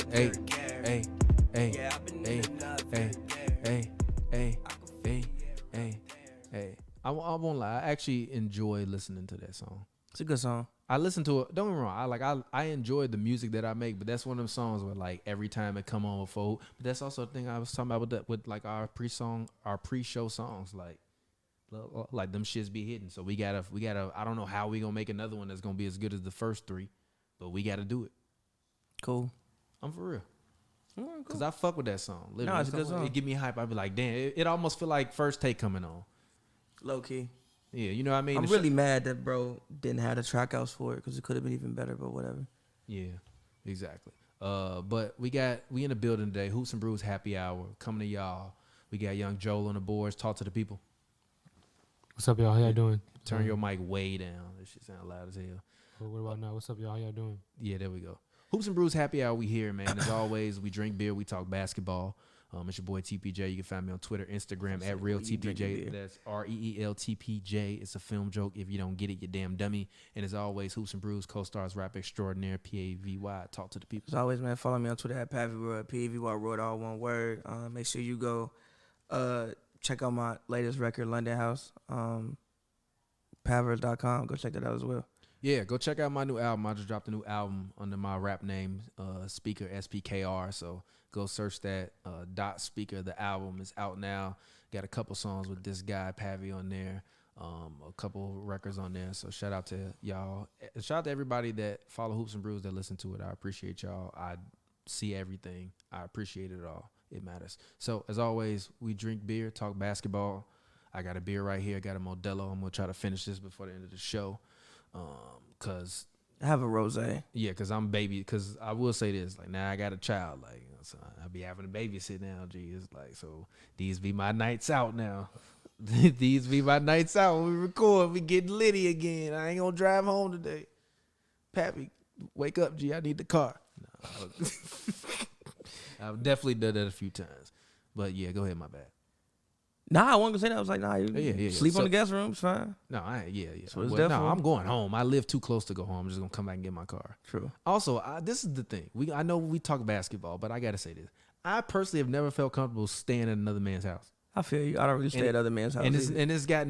Hey, hey, hey, hey, hey, hey. I won't lie. I actually enjoy listening to that song. It's a good song. I listen to it. Don't get me wrong. I enjoy the music that I make, but that's one of them songs where like every time it come on before. But that's also the thing I was talking about with like our pre-show songs, like them shits be hitting. So we gotta. I don't know how we gonna make another one that's gonna be as good as the first three, but we gotta do it. Cool. I'm for real. Cool. Cause I fuck with that song. Literally. No, it's a good song. It give me hype. I be like, damn. It almost feel like First Take coming on. Low key. Yeah, you know what I mean. I'm really mad that bro didn't have the track outs for it because it could have been even better. But whatever. Yeah, exactly. But we in the building today. Hoops and Brews Happy Hour coming to y'all. We got Young Joel on the boards. Talk to the people. What's up, y'all? How y'all doing? Turn your mic way down. This shit sound loud as hell. What about now? What's up, y'all? How y'all doing? Yeah, there we go. Hoops and Brews Happy Hour. We here, man. As always, we drink beer. We talk basketball. It's your boy TPJ. You can find me on Twitter, Instagram at RealTPJ. That's ReelTPJ. It's a film joke. If you don't get it, you damn dummy. And as always, Hoops and Brews co-stars rap extraordinaire PAVY. Talk to the people. As always, man, follow me on Twitter at PavyWorld, PAVY all one word. Make sure you go check out my latest record, London House. Pavers.com. Go check that out as well. Yeah, go check out my new album. I just dropped a new album under my rap name, Speaker, SPKR. So go search that, .speaker. The album is out now. Got a couple songs with this guy, Pavy, on there. A couple records on there. So shout out to y'all. Shout out to everybody that follow Hoops and Brews that listen to it. I appreciate y'all. I see everything. I appreciate it all. It matters. So as always, we drink beer, talk basketball. I got a beer right here. I got a Modelo. I'm going to try to finish this before the end of the show. Cause I have a rosé. Yeah, cause I'm baby. Cause I will say this, like now I got a child, like so I be having a babysit now. Gee, it's like so these be my nights out now. These be my nights out when we record. We getting litty again. I ain't gonna drive home today. Pappy, wake up, G. I need the car. No, I've definitely done that a few times, but yeah, go ahead. My bad. Nah, I wasn't gonna say that. I was like, nah, yeah. Sleep on the guest room, it's fine. No, yeah. So it's no, I'm going home. I live too close to go home. I'm just gonna come back and get my car. True. Also, this is the thing. I know we talk basketball, but I gotta say this. I personally have never felt comfortable staying at another man's house. I feel you. I don't really stay at other man's house. And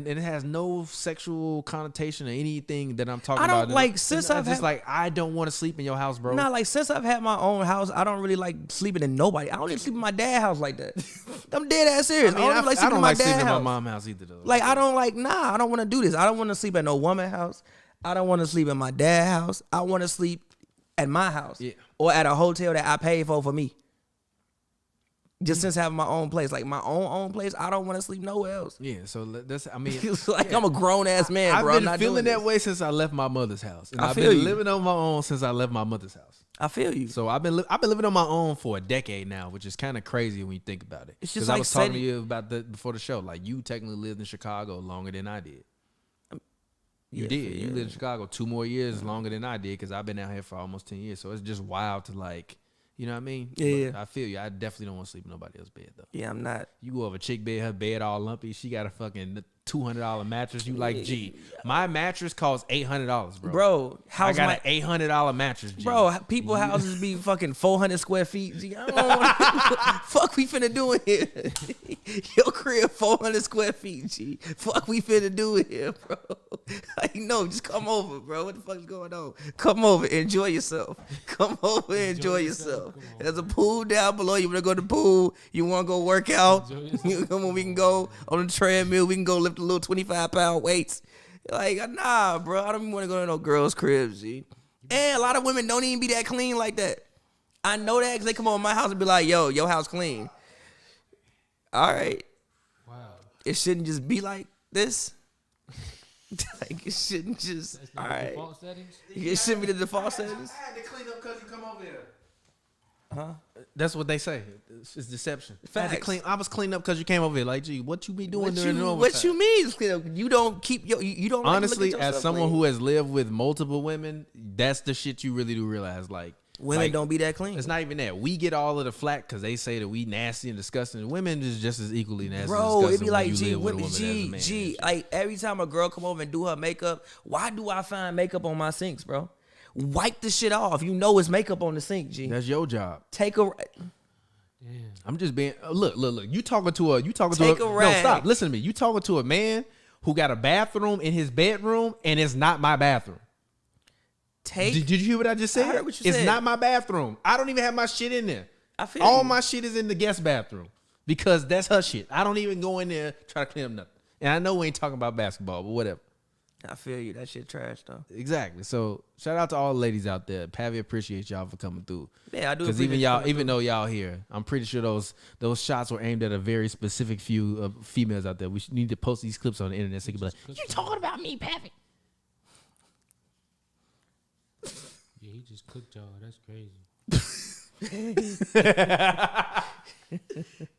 it has no sexual connotation or anything that I'm talking about. about. I don't like since I've just like I don't want to sleep in your house, bro. Nah, like since I've had my own house, I don't really like sleeping in nobody. I don't even sleep in my dad's house like that. I'm dead ass serious. I don't like sleeping in my dad's house. In my mom's house either though. Like I don't like. Nah, I don't want to do this. I don't want to sleep at no woman's house. I don't want to sleep in my dad's house. I want to sleep at my house or at a hotel that I paid for me. Just since having my own place, like my own place, I don't want to sleep nowhere else. Yeah, so that's, I mean. It's like I'm a grown-ass man, bro. I've been feeling that way since I left my mother's house. And I've been living on my own since I left my mother's house. I feel you. So I've been living on my own for a decade now, which is kind of crazy when you think about it. It's just like I was talking to you about before the show. Like you technically lived in Chicago longer than I did. You did. You lived in Chicago 2 more years longer than I did because I've been out here for almost 10 years. So it's just wild to like. You know what I mean? Yeah. I feel you. I definitely don't want to sleep in nobody else's bed, though. Yeah, I'm not. You go over a chick bed, her bed all lumpy. She got a fucking $200 mattress. You like, G, my mattress costs $800, bro. Bro, I got an $800 mattress, G. Bro, people houses be fucking 400 square feet. G, I don't want fuck we finna do it here. Your crib 400 square feet, G. Fuck we finna do it here, bro. Like, no, just come over, bro. What the fuck is going on? Come over, enjoy yourself. Come over, enjoy yourself. There's a pool down below. You wanna go to the pool? You wanna go work out? Come on, we can go on the treadmill. We can go lift a little 25-pound weights. Like, nah, bro. I don't even want to go to no girls' cribs, G. And a lot of women don't even be that clean like that. I know that because they come over my house and be like, yo, your house clean. All right. Wow. It shouldn't just be like this. Like, it shouldn't just, all right. Default settings? It shouldn't be the default settings. I had to clean up because you come over here. Huh? That's what they say. It's deception. Facts. I was cleaning up because you came over here. Like, gee, what you be doing during the overtime? What you mean? You don't keep your. You don't. Honestly, like as someone who has lived with multiple women, that's the shit you really do realize. Like, women don't be that clean. It's not even that. We get all of the flack because they say that we nasty and disgusting. Women is just as equally nasty. Bro, and it'd be like, G, like every time a girl come over and do her makeup, why do I find makeup on my sinks, bro? Wipe the shit off. You know it's makeup on the sink, G. That's your job. Take a Damn. I'm just being look. You talking to a Take a no, rag. stop. Listen to me. You talking to a man who got a bathroom in his bedroom and it's not my bathroom. Did you hear what I just said? I heard what you it's said. not my bathroom. I don't even have my shit in there. I feel All you. my shit is in the guest bathroom because that's her shit. I don't even go in there try to clean up nothing. And I know we ain't talking about basketball, but whatever. I feel you. That shit trash though. Exactly. So shout out to all the ladies out there. Pavy appreciates y'all for coming through. Yeah, I do. Because appreciate even you y'all, coming even through. though y'all here, I'm pretty sure those shots were aimed at a very specific few of females out there. We need to post these clips on the internet so you can be like, "You talking about me, Pavy?" Yeah, he just cooked y'all. That's crazy.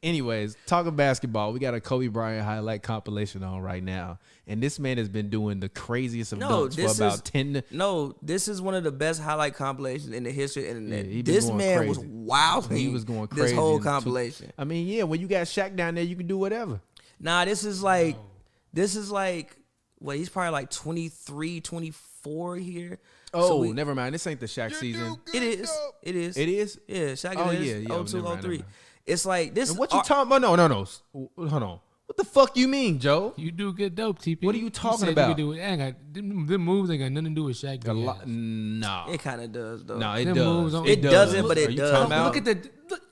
Anyways, talking basketball, we got a Kobe Bryant highlight compilation on right now, and this man has been doing the craziest of dunks for about 10. No, this is one of the best highlight compilations in the history of the internet. Yeah, he been This going man was crazy. wilding. He was going This crazy whole in compilation. I mean, yeah, when you got Shaq down there, you can do whatever. Nah, this is like, well, he's probably like 23, 24 here. Oh, never mind. This ain't the Shaq season. It is. It is. It is? Yeah, Shaq Oh, is. yeah, yeah. 02, Never mind, 03. never mind. It's like this. And what you talking about? No. Hold on. What the fuck you mean, Joe? You do good dope, TP. What are you talking said about? You could do it. Them moves ain't got nothing to do with Shaq. A lot. No. It kind of does though. No, it Them does. moves on- It doesn't, but it Are you does. talking about- Look at the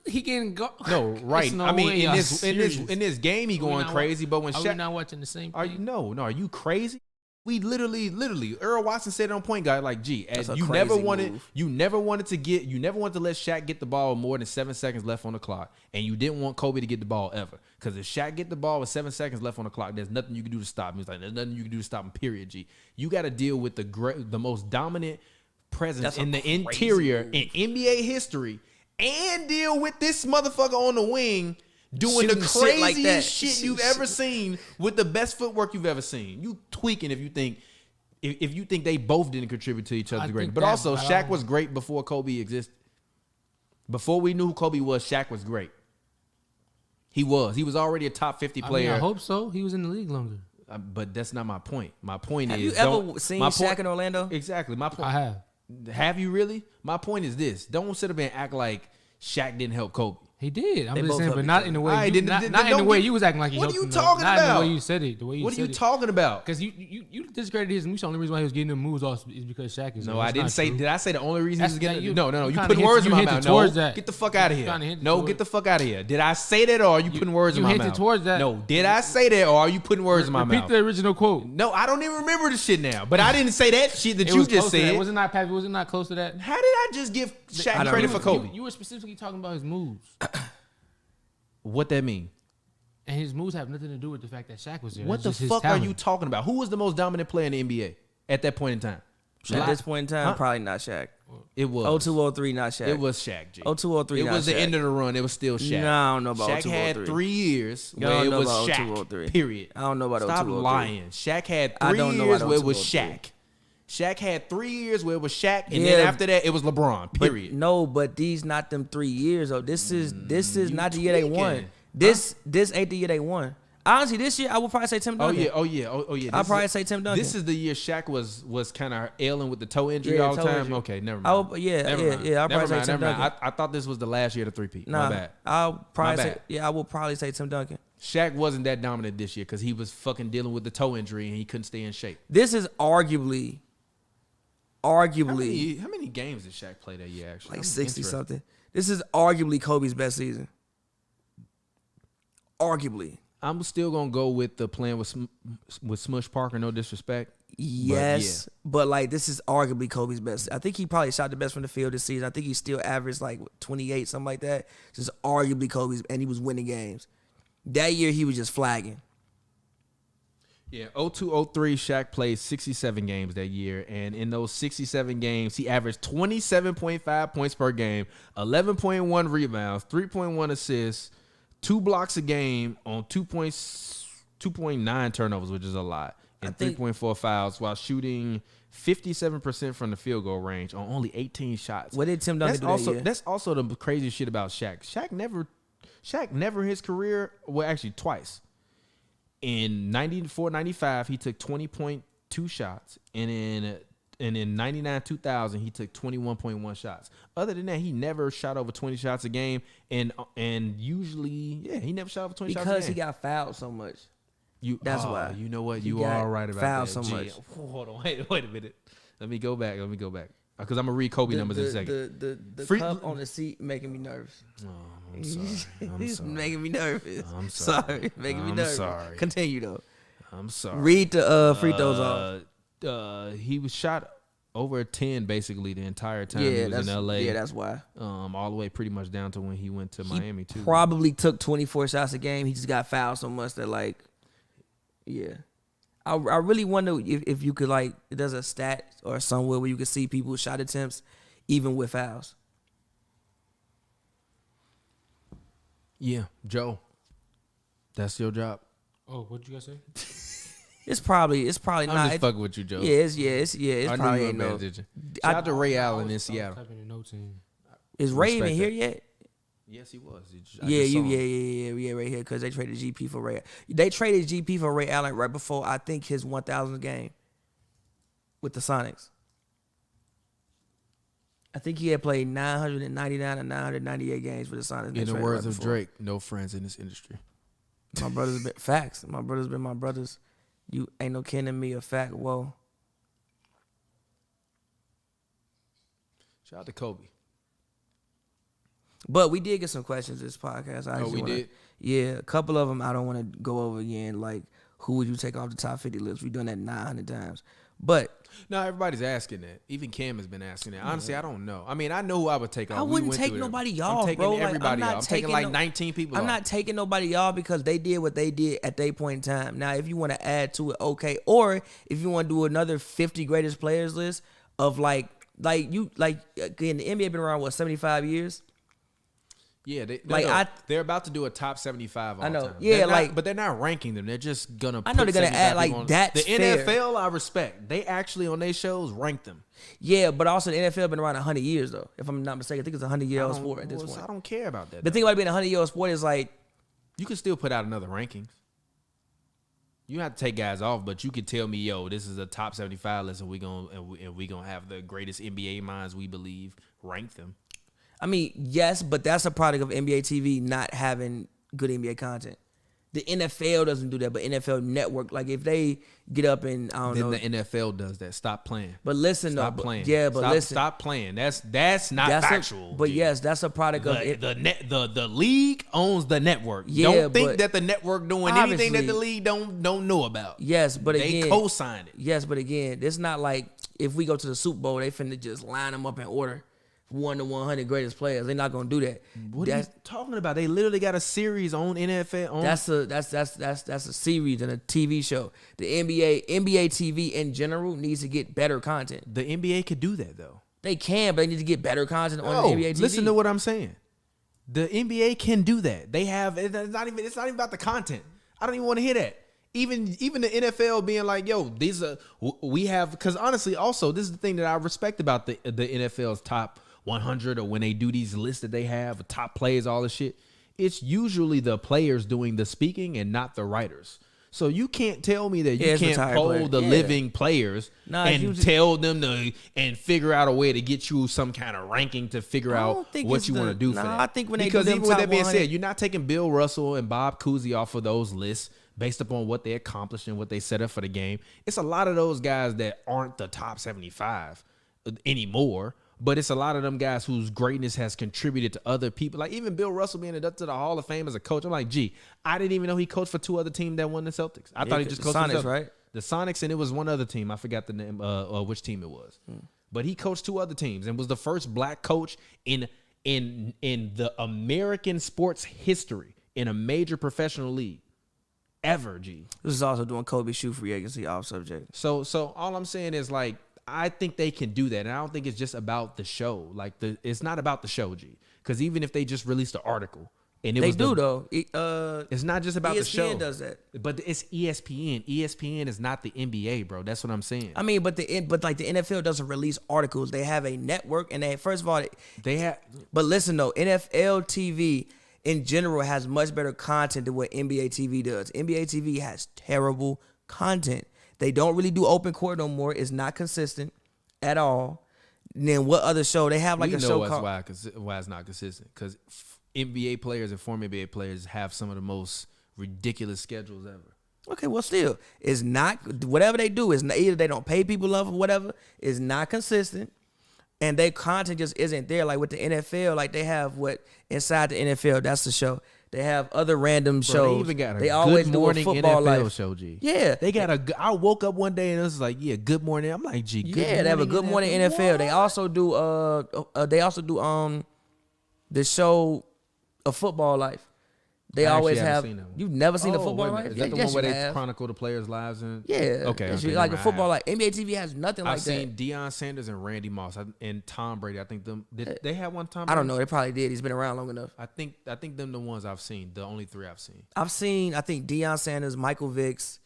he getting go. No, right. There's no I mean, way in y'all this serious. in this game, he Are we going not crazy. But when Are we Shaq, not watching the same are you thing? no? Are you crazy? We literally, Earl Watson said it on point guard like, "Gee, That's a you crazy never wanted, move. you never wanted to let Shaq get the ball with more than 7 seconds left on the clock, and you didn't want Kobe to get the ball ever. Because if Shaq get the ball with 7 seconds left on the clock, there's nothing you can do to stop him. He's like, there's nothing you can do to stop him. Period. G, you got to deal with the most dominant presence That's a in the crazy interior move. in NBA history, and deal with this motherfucker on the wing." Doing the Shooting shit like that. craziest shit you've ever seen with the best footwork you've ever seen. You tweaking if you think they both didn't contribute to each other's I greatness. think But that- also, I Shaq don't- was great before Kobe existed. Before we knew who Kobe was, Shaq was great. He was. He was already a top 50 I player. mean, I hope so. He was in the league longer. But that's not my point. My point Have is, you ever don't- seen my Shaq point- in Orlando? Exactly. My point. I have. Have you really? My point is this: don't sit up and act like Shaq didn't help Kobe. He did. I'm They just both saying, helped but each not other. in the All way. right, You, then- not then not in the don't way get- you was acting like he What helped are you him, though. talking Not in about? the way you said it. The way you What are said you it. talking about? Because you discredited his moves. The only reason why he was getting them moves off is because Shaq is No, there. I That's didn't not say. true. Did I say the only reason he That's- was getting? that you- No. you You kinda putting hinted- words in you my hinted mouth. No, towards that. get the fuck out of You here. kinda hinted No, towards- get the fuck out of here. Did I say that, or are you putting words in you my hinted mouth? towards that. No, did I say that, or are you putting words in my Repeat mouth? the original quote. No, I don't even remember the shit now. But I didn't say that shit that It you was just close to that. said. Was it not, Pappy? Was it not close to that? How did I just give Shaq don't credit know. for Kobe? You were specifically talking about his moves, What that mean? and his moves have nothing to do with the fact that Shaq was there. What It's the just his fuck are talent. you talking about? Who was the most dominant player in the NBA at that point in time? At this point in time, Huh? probably not Shaq. It was 02, 03, not Shaq. It was Shaq. G. 02, 03, It not was the Shaq. end of the run. It was still Shaq. No, I don't know about Shaq 02, had 03. 3 years I where don't it know was about Shaq. 02, 03. Period. I don't know about Stop 02, 03. lying. Shaq had I 3 don't know years about where it was 02, 03. Shaq. Shaq had 3 years where it was Shaq, and Yeah, then after that it was LeBron. Period. But these not them 3 years though. This is not the year they won. tweaking. This ain't the year they won. Honestly, this year I would probably say Tim Oh Duncan. yeah. I'll This probably is- say Tim Duncan. This is the year Shaq was kind of ailing with the toe injury Yeah, all the toe time. injury. Okay, never mind. I would- yeah, Never yeah, mind. yeah, I'll Never probably say mind, Tim never mind. Duncan. I thought this was the last year of the three-peat. Nah, My bad. I'll probably My say bad. I will probably say Tim Duncan. Shaq wasn't that dominant this year because he was fucking dealing with the toe injury and he couldn't stay in shape. This is arguably How many games did Shaq play that year? Actually, like I'm 60 interested. something. This is arguably Kobe's best season. Arguably. I'm still gonna go with the playing with Smush Parker. No disrespect. Yes, but like this is arguably Kobe's best. I think he probably shot the best from the field this season. I think he still averaged like 28, something like that. Just arguably Kobe's, and he was winning games. That year he was just flagging. Yeah, 02-03, Shaq played 67 games that year, and in those 67 games, he averaged 27.5 points per game, 11.1 rebounds, 3.1 assists, 2 blocks a game on 2.9 turnovers, which is a lot, and 3.4 fouls, while shooting 57% from the field goal range on only 18 shots. What did Tim Duncan do that year? That's also the crazy shit about Shaq. Shaq never in his career, well, actually twice. In 94-95, he took 20.2 shots, and in and in 99-2000 he took 21.1 shots. Other than that, he never shot over 20 shots a game, and usually, he never shot over 20 shots a game. Because he got fouled so much. That's why. You know what? He You are got right about fouled that. so much. Hold on, wait a minute. Let me go back. Because I'm gonna read Kobe numbers in a second. The cup on the seat making me nervous. Oh, I'm sorry. He's making me nervous. I'm sorry. Making me I'm nervous. sorry. Continue though. I'm sorry. Read the free throws off. He was shot over 10 basically the entire time he was in LA. Yeah, that's why. All the way pretty much down to when he went to Miami too. Probably took 24 shots a game. He just got fouled so much that I really wonder if you could there's a stat or somewhere where you could see people's shot attempts even with fouls. Yeah, Joe. That's your job. Oh, what you guys say? It's probably I'm not. just fucking with you, Joe. It's I probably knew you ain't were no. bad, did you? Shout out to Ray Allen in I was Seattle. typing the notes in. Is Ray even Respect here that. yet? Yes, he was. Yeah, right here because they traded GP for Ray. They traded GP for Ray Allen right before I think his 1,000th game with the Sonics. I think he had played 999 or 998 games for the Sonics. In the words of Drake, no friends in this industry. My brother's been facts. My brother's been my brothers. You ain't no kin to me, a fact. Whoa. Shout out to Kobe. But we did get some questions this podcast. Did? Yeah, a couple of them I don't want to go over again. Like, who would you take off the top 50 list? We've done that 900 times. But no, everybody's asking that. Even Cam has been asking that. Honestly, I don't know. I mean, I know who I would take off. I wouldn't take nobody off, I'm taking bro. everybody off. I'm taking like 19 people off. I'm not taking nobody off because they did what they did at their point in time. Now, if you want to add to it, okay. Or if you want to do another 50 greatest players list of again, the NBA been around 75 years. Yeah, they're about to do a top 75 all I know. time. Yeah, but they're not ranking them. They're just gonna. I know they're gonna add on. that's the fair. NFL. I respect. They actually on their shows rank them. Yeah, but also the NFL been around 100 years though. If I'm not mistaken, I think it's a 100-year-old sport at this point. I don't care about that. The thing about being a 100-year-old sport is you can still put out another rankings. You don't have to take guys off, but you can tell me, yo, this is a top 75 list, and we gonna have the greatest NBA minds we believe rank them. I mean, yes, but that's a product of NBA TV not having good NBA content. The NFL doesn't do that, but NFL Network, if they get up and I don't know. Then the NFL does that. Stop playing. But listen, stop playing. Yeah, but listen. Stop playing. That's not factual. But yes, that's a product of it. The league owns the network. Yeah, don't think that the network doing anything that the league don't know about. Yes, but they co-sign it. Yes, but again, it's not like if we go to the Super Bowl, they finna just line them up in order. 1 to 100 greatest players. They're not gonna do that. What are you talking about? They literally got a series on NFL. That's a series and a TV show. The NBA TV in general needs to get better content. The NBA could do that though. They can, but they need to get better content on the NBA TV. Listen to what I'm saying. The NBA can do that. They have. It's not even about the content. I don't even want to hear that. Even the NFL being like, yo, we have, because honestly, also this is the thing that I respect about the NFL's top 100 or when they do these lists that they have, top plays, all this shit. It's usually the players doing the speaking and not the writers. So you can't tell me that you can't poll the living players and tell them to and figure out a way to get you some kind of ranking to figure out what you want to do for that. I think when they because do them even with that being 100, said, you're not taking Bill Russell and Bob Cousy off of those lists based upon what they accomplished and what they set up for the game. It's a lot of those guys that aren't the top 75 anymore. But it's a lot of them guys whose greatness has contributed to other people. Like even Bill Russell being inducted to the Hall of Fame as a coach. I'm like, I didn't even know he coached for two other teams that won the Celtics. I thought he just coached the for Sonics, right? The Sonics, and it was one other team. I forgot the name, which team it was. But he coached two other teams and was the first black coach in the American sports history in a major professional league ever. This is also doing Kobe shoe free agency off subject. So all I'm saying is I think they can do that, and I don't think it's just about the show. It's not about the show, because even if they just released an article, and it's not just about ESPN the show. Does that? But it's ESPN. ESPN is not the NBA, bro. That's what I'm saying. I mean, but the NFL doesn't release articles. They have a network, and first of all, they have. But listen though, NFL TV in general has much better content than what NBA TV does. NBA TV has terrible content. They don't really do open court no more. It's not consistent. at all. And then what other show? They have like we a know show why called... why it's not consistent, because NBA players and former NBA players have some of the most ridiculous schedules ever. Okay, well, still, it's not... Whatever they do, is either they don't pay people enough or whatever, is not consistent. And their content just isn't there. Like with the NFL, like they have what Inside the NFL, that's the show. They have other random shows. They even got a they always Good do a Morning football NFL life show, G. Yeah. They got I woke up one day and it was like, yeah, Good Morning. I'm like, G, They have a Good Morning NFL. They also do the show A Football Life. They I always actually haven't have. seen that one. You've never seen A Oh, Football wait a Life? minute. Is that the Yes, one where you they have. chronicle the players' lives? And Yeah. Okay. Yes, Okay, like a never football mind. life. NBA TV has nothing like I've that. seen Deion Sanders and Randy Moss and Tom Brady. I think did they have one Tom Brady? I don't know. They probably did. He's been around long enough. I think them the ones I've seen. The only three I've seen. I think Deion Sanders, Michael Vicks,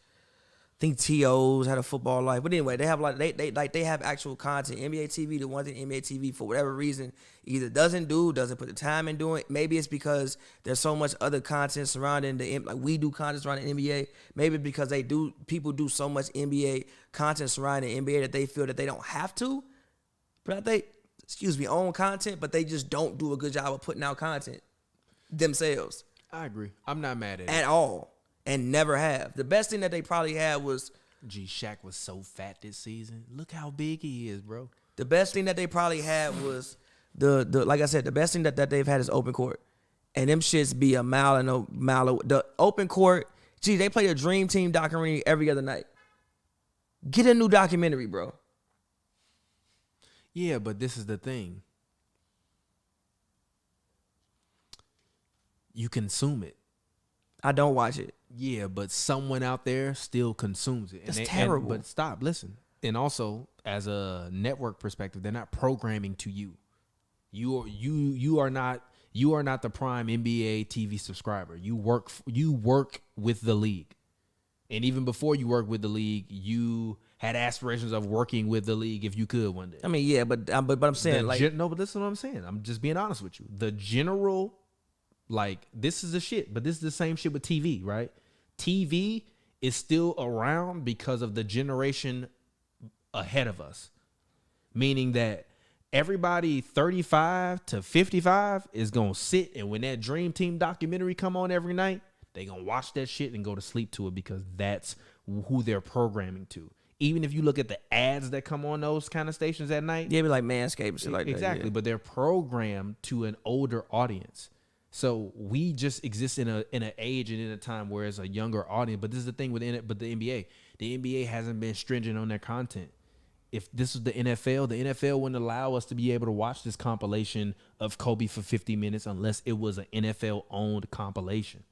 I think T.O.'s had A Football Life. But anyway, they have they have actual content. NBA TV, the one thing NBA TV for whatever reason either doesn't put the time in doing. Maybe it's because there's so much other content surrounding like we do content surrounding the NBA. Maybe because people do so much NBA content surrounding the NBA that they feel that they don't have to. But they own content, but they just don't do a good job of putting out content themselves. I agree. I'm not mad at it At all. And never have. The best thing that they probably had was... G, Shaq was so fat this season. Look how big he is, bro. The best thing that they probably had was... like I said, the best thing that they've had is open court. And them shits be a mile. The open court... Gee, they play a Dream Team documentary every other night. Get a new documentary, bro. Yeah, but this is the thing. You consume it. I don't watch it. Yeah, but someone out there still consumes it. That's terrible. But stop, listen. And also, as a network perspective, they're not programming to you. You are not the prime NBA TV subscriber. You work with the league. And even before you work with the league, you had aspirations of working with the league if you could one day. I mean, yeah, but I'm saying but this is what I'm saying. I'm just being honest with you. The general, like, this is the shit, but this is the same shit with TV, right? TV is still around because of the generation ahead of us. Meaning that everybody 35 to 55 is going to sit, and when that Dream Team documentary come on every night, they going to watch that shit and go to sleep to it because that's who they're programming to. Even if you look at the ads that come on those kind of stations at night. Yeah, be like Manscaped and shit like that. Exactly, Yeah. but they're programmed to an older audience. So we just exist in an age and in a time where it's a younger audience. But this is the thing with the NBA. The NBA hasn't been stringent on their content. If this was the NFL wouldn't allow us to be able to watch this compilation of Kobe for 50 minutes unless it was an NFL-owned compilation.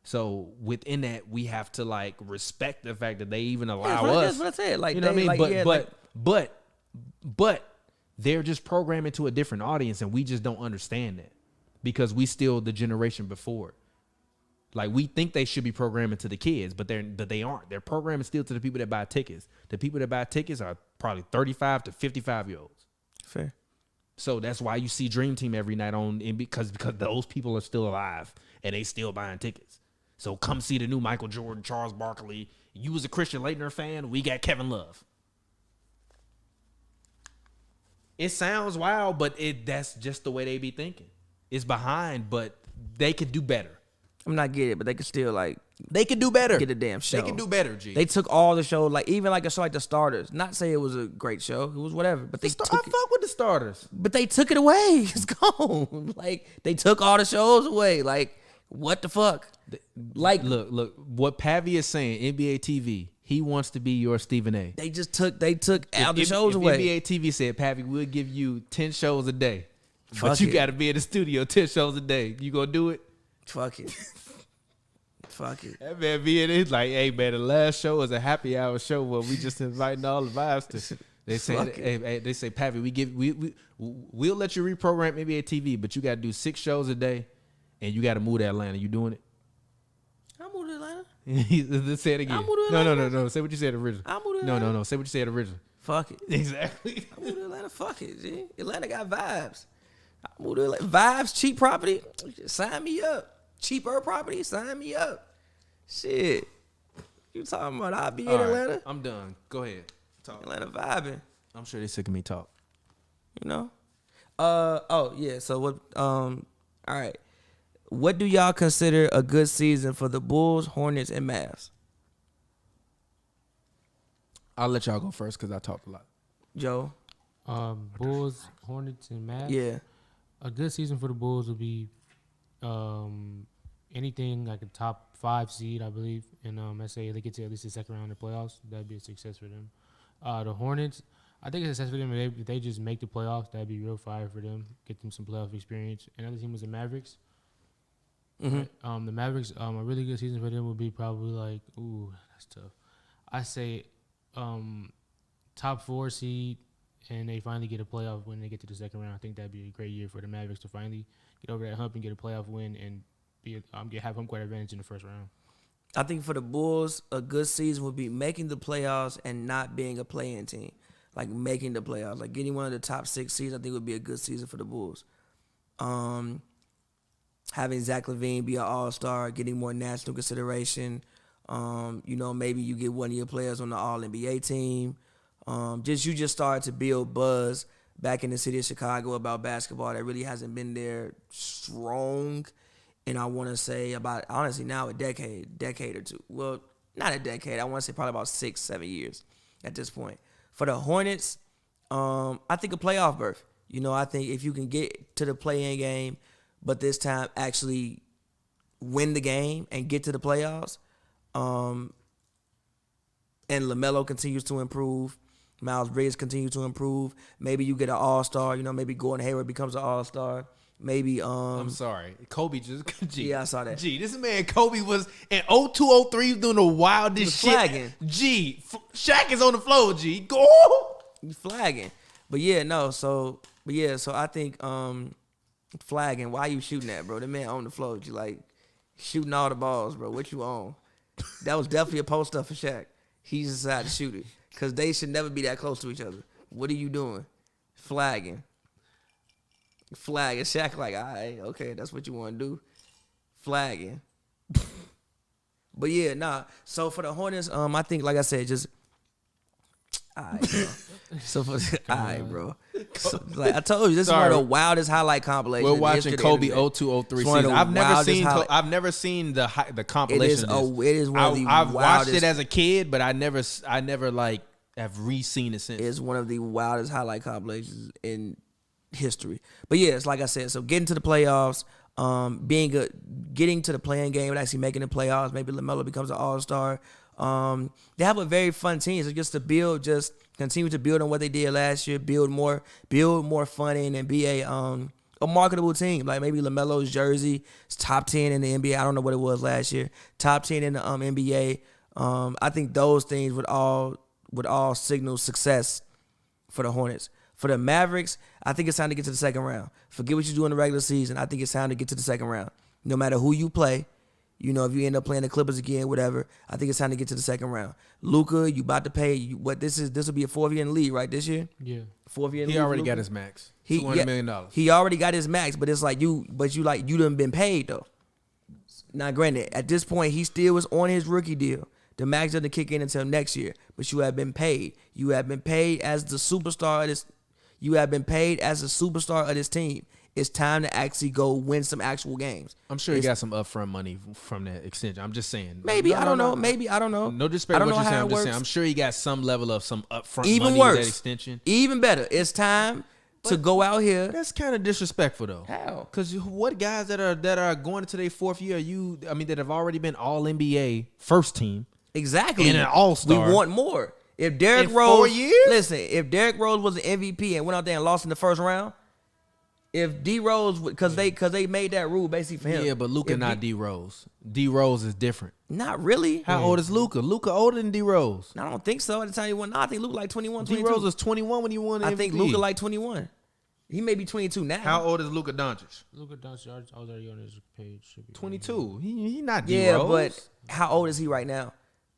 So within that, we have to like respect the fact that they even allow us. That's what I said. Like, you know what I mean? Like, But they're just programming to a different audience, and we just don't understand that because we still the generation before. Like, we think they should be programming to the kids, but they aren't. They're programming still to the people that buy tickets. The people that buy tickets are probably 35 to 55-year-olds. Fair. So that's why you see Dream Team every night on, because those people are still alive and they still buying tickets. So come see the new Michael Jordan, Charles Barkley. You was a Christian Laettner fan. We got Kevin Love. It sounds wild, but that's just the way they be thinking. It's behind, but they could do better. I'm not getting it, but they could still they could do better. Get a damn show. They can do better, G. They took all the shows, like even like a show like The Starters. Not say it was a great show, it was whatever, but they took I it. fuck with the starters. But they took it away. It's gone. Like they took all the shows away. Like what the fuck? Like Look. What Pavi is saying, NBA TV, he wants to be your Stephen A. they took all the shows if away. NBA TV said, Pavi, we'll give you 10 shows a day, Fuck but you it. got to be in the studio 10 shows a day. You gonna do it? Fuck it. Fuck it. That man being it's like, hey man, the last show was a happy hour show where we just inviting all the vibes to. They say, Fuck they say, Pavi, we'll let you reprogram NBA TV, but you got to do 6 shows a day, and you got to move to Atlanta. You doing it? I moved to Atlanta. Say it again. I'll move to Atlanta. No. Say what you said originally. I'll move to Atlanta. No. Say what you said originally. Fuck it. Exactly. I moved to Atlanta. Fuck it, G. Atlanta got vibes. I moved to Atlanta. Vibes, cheap property. Sign me up. Cheaper property. Sign me up. Shit. You talking about? I'll be in All right, Atlanta. I'm done. Go ahead. Talk. Atlanta vibing. I'm sure they sick of me talk. You know? Oh yeah. So what? All right. What do y'all consider a good season for the Bulls, Hornets, and Mavs? I'll let y'all go first because I talked a lot. Joe. Bulls, Hornets, and Mavs. Yeah. A good season for the Bulls would be anything like a top 5 seed, I believe. And let's say they get to at least the second round of the playoffs, that'd be a success for them. The Hornets, I think it's a success for them if they just make the playoffs. That'd be real fire for them. Get them some playoff experience. Another team was the Mavericks. Mm-hmm. The Mavericks, a really good season for them would be probably like, ooh, that's tough. I say top 4 seed, and they finally get a playoff when they get to the second round. I think that'd be a great year for the Mavericks to finally get over that hump and get a playoff win and have home court advantage in the first round. I think for the Bulls, a good season would be making the playoffs and not being a play-in team. Like making the playoffs, like getting one of the top 6 seeds, I think would be a good season for the Bulls. Having Zach LaVine be an all-star, getting more national consideration. Maybe you get one of your players on the All-NBA team. You just started to build buzz back in the city of Chicago about basketball that really hasn't been there strong. And I want to say about, honestly, now a decade or two. Well, not a decade. I want to say probably about 6-7 years at this point. For the Hornets, I think a playoff berth. I think if you can get to the play-in game, but this time actually win the game and get to the playoffs, and LaMelo continues to improve, Miles Bridges continues to improve, maybe you get an all-star, maybe Gordon Hayward becomes an all-star. Maybe I'm sorry. Kobe just Yeah, I saw that. This man Kobe was in 02-03 doing the wildest shit. Flagging. Shaq is on the floor, Go. You flagging. So I think flagging. Why you shooting that, bro? The man on the floor, you like shooting all the balls, bro. What you on? That was definitely a post up for Shaq. He decided to shoot it because they should never be that close to each other. What are you doing? Flagging. Shaq like, all right, okay, that's what you want to do. Flagging. But yeah, nah. So for the Hornets, I think, like I said, just all right, bro. Bro. So, like I told you, this is one of the wildest highlight compilations. We're watching Kobe 02-03 season. I've never seen the compilation. It is one of the I've wildest. watched it as a kid, but I never like have re-seen it since. It's one of the wildest highlight compilations in history. But yeah, it's like I said, so getting to the playoffs, getting to the play-in game and actually making the playoffs, maybe LaMelo becomes an all-star. They have a very fun team. So just continue to build on what they did last year, build more fun in and be a marketable team. Like maybe LaMelo's jersey is top 10 in the NBA. I don't know what it was last year. Top 10 in the NBA. I think those things would all signal success for the Hornets. For the Mavericks, I think it's time to get to the second round. Forget what you do in the regular season. I think it's time to get to the second round. No matter who you play, if you end up playing the Clippers again, whatever, I think it's time to get to the second round. Luka, you about to pay this will be a 4th year in the league, right, this year? Yeah. 4th year in the league. He already got his max. $200 million. He already got his max, but it's like you done been paid though. Now granted, at this point he still was on his rookie deal. The max doesn't kick in until next year, but you have been paid. You have been paid as the superstar of this. You have been paid as a superstar of this team. It's time to actually go win some actual games. I'm sure he got some upfront money from that extension. I'm just saying. Maybe, I don't know. Maybe, I don't know. No disrespect to what you're saying. I'm just saying. I'm sure he got some level of some upfront Even money worse, with that extension. Even better. It's time to go out here. That's kind of disrespectful, though. How? Because what guys that are going into their 4th year, that have already been All NBA first team. Exactly. And an All-Star. We want more. If Derrick Rose, 4 years? Listen, if Derrick Rose was an MVP and went out there and lost in the first round, if D Rose, because they made that rule basically for him. Yeah, but Luka not D Rose. D Rose is different. Not really. How old is Luka? Luka older than D Rose. I don't think so. At the time he won, I think Luka like 21, 22. D Rose was 21 when he won the MVP. I think Luka like 21. He may be 22 now. How old is Luka Doncic? Luka Doncic, I was already on his page. Should be 22. He not D Rose. Yeah, but how old is he right now?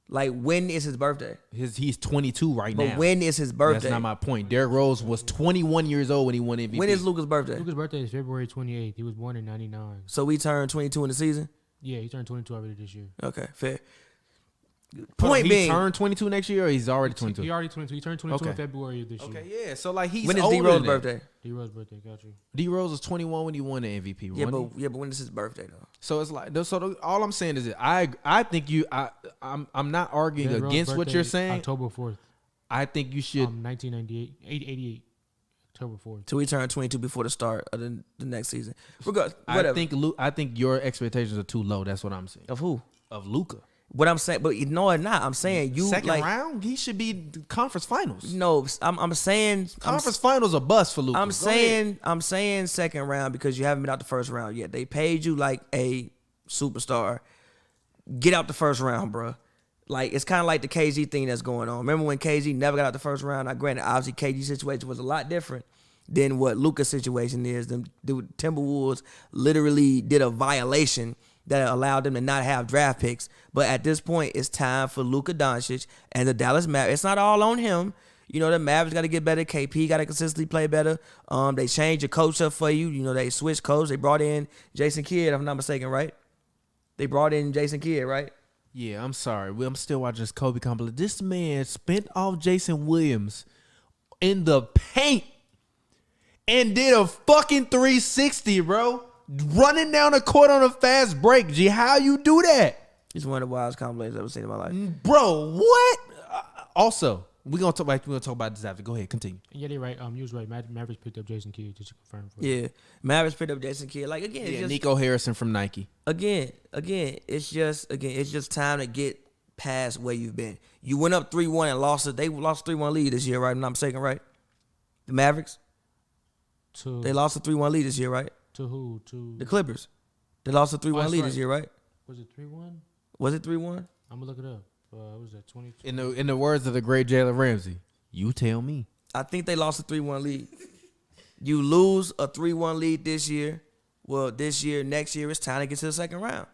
Like, when is his birthday? He's 22 right now. But when is his birthday? That's not my point. Derrick Rose was 21 years old when he won MVP. When is Luka's birthday? Luka's birthday is February 28th. He was born in 99. So we turned 22 in the season? Yeah, he turned 22 already this year. Okay, fair. Point he being, turned 22 next year, or he's already 22. He already 22. He turned 22 in Okay. February of this year. Okay, yeah. So like he's when is older D Rose's than that. birthday? D Rose birthday, got you. D Rose was 21 when he won the MVP. Yeah, wasn't he? but when is his birthday though? So it's like all I'm saying is that I think I'm not arguing Derrick Rose against what birthday, you're saying. October 4th, I think you should. 1998, 88, October 4th. So he turned 22 before the start of the next season. Regardless, whatever. I think your expectations are too low. That's what I'm saying. Of who? Of Luka. What I'm saying, but no, it's not. I'm saying you Second like round, he should be conference finals. no. I'm saying Conference finals a bust for Luka. I'm saying second round because you haven't been out the first round yet. They paid you like a superstar. Get out the first round, bro. Like it's kind of like the KG thing that's going on. Remember when KG never got out the first round? Now, granted, obviously KG's situation was a lot different than what Luka's situation is. The Timberwolves literally did a violation that allowed them to not have draft picks. But at this point, it's time for Luka Doncic and the Dallas Mavericks. It's not all on him. You know, the Mavericks got to get better. KP got to consistently play better. They changed the coach up for you. You know, they switched coach. They brought in Jason Kidd, if I'm not mistaken, right? They brought in Jason Kidd, right? Yeah, I'm sorry. I'm still watching this Kobe compilation. This man spent off Jason Williams in the paint and did a fucking 360, bro. Running down the court on a fast break. G, how you do that? It's one of the wildest compilations I've ever seen in my life. Bro, what? Also, we're gonna talk about this after. Go ahead, continue. Yeah, they're right. You was right. Mavericks picked up Jason Kidd just to confirm. For Yeah, Mavericks picked up Jason Kidd. Like again, it's just, Nico Harrison from Nike. Again, it's just time to get past where you've been. You went up 3-1 and lost it. They lost 3-1 lead this year, right? I'm not mistaken, right? The Mavericks. They lost a 3-1 lead this year, right? To who? To The Clippers. They lost a 3-1 lead this year, right? Was it 3-1? Was it 3-1? I'm gonna look it up. What was that 22? In the words of the great Jalen Ramsey, you tell me. I think they lost a 3-1 lead. You lose a 3-1 lead this year. Well, this year, next year, it's time to get to the second round.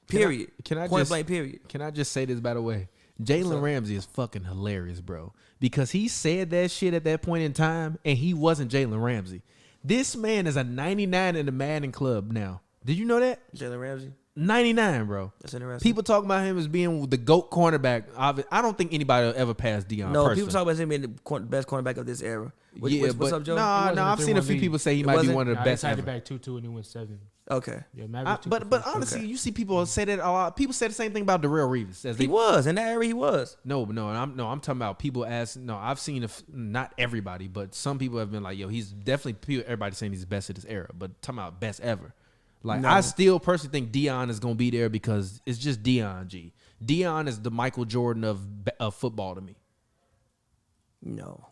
Period. Point blank, period. Can I just say this, by the way? Jalen Ramsey is fucking hilarious, bro. Because he said that shit at that point in time, and he wasn't Jalen Ramsey. This man is a 99 in the Madden club now. Did you know that? Jalen Ramsey. 99, bro. That's interesting. People talk about him as being the GOAT cornerback. I don't think anybody will ever pass Deion. No, personally. people talk about him being the best cornerback of this era. What's up, Joe? No, I've seen a few people say he might be one of the best He ever. back 2-2 and he went 7. Okay. Yeah, Mavericks. But honestly, you see people say that a lot. People say the same thing about Darrell Reeves. He was in that era. He was. I'm talking about people ask. No, I've seen not everybody, but some people have been like, yo, he's definitely. Everybody's saying he's the best of this era, but talking about best ever. Like I still personally think Deion is gonna be there because it's just Deion. G. Deion is the Michael Jordan of football to me. No.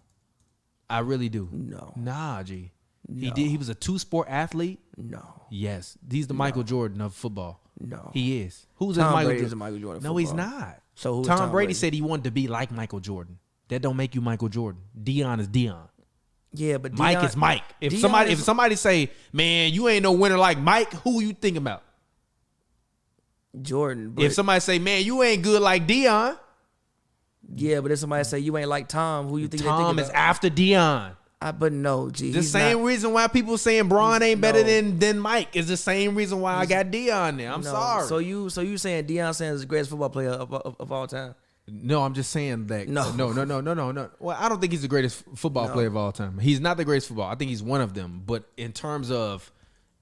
I really do. No. Nah, G. No. He was a 2-sport athlete. No. Yes. He's the Michael Jordan of football. No. He is. Who's Tom Michael Brady Jordan? is a Michael Jordan. No, football. he's not. So who's Tom Brady Brady said he wanted to be like Michael Jordan. That don't make you Michael Jordan. Deion is Deion. Yeah, but Mike is Mike. If Deion somebody say, man, you ain't no winner like Mike, who you think about? Jordan. But If somebody say, man, you ain't good like Deion, yeah, but if somebody say you ain't like Tom, who you think Tom they is think about? after Deion. But no, G. The he's same not. reason why people saying Braun ain't better No. than Mike is the same reason why I got Deion there. I'm No. sorry. So you saying Deion Sanders is the greatest football player of all time? No, I'm just saying that. No. No. Well, I don't think he's the greatest football player of all time. He's not the greatest football. I think he's one of them. But in terms of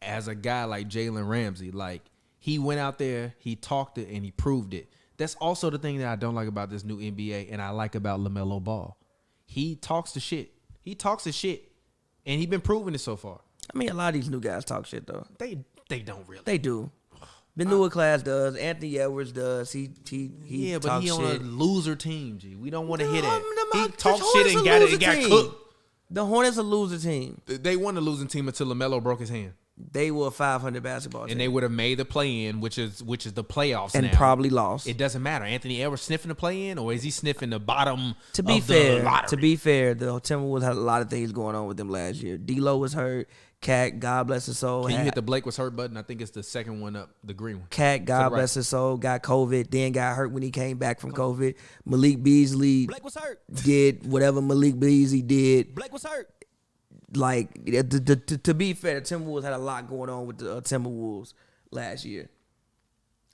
as a guy like Jalen Ramsey, like he went out there, he talked it, and he proved it. That's also the thing that I don't like about this new NBA, and I like about LaMelo Ball. He talks the shit. He talks the shit, and he's been proving it so far. I mean, a lot of these new guys talk shit though. They don't really. They do. The newer class does. Anthony Edwards does. He Yeah, but talks he on shit. a loser team, G. We don't want to hear No, that. the He talked Hornets shit and a got loser it and got team. cooked. The Hornets a loser team. They won the losing team until LaMelo broke his hand. They were a 500 basketball team. And they would have made the play-in, which is the playoffs and now. probably lost. It doesn't matter. Anthony Edwards sniffing the play-in, or is he sniffing the bottom To be of the lottery? fair, the Timberwolves had a lot of things going on with them last year. D'Lo was hurt. Cat, God bless his soul. Can you hit the Blake was hurt button? I think it's the second one up, the green one. Cat, God right. bless his soul, got COVID, then got hurt when he came back from COVID. Malik Beasley Blake was hurt. did whatever Malik Beasley did. Blake was hurt. Like, to be fair, the Timberwolves had a lot going on with the Timberwolves last year.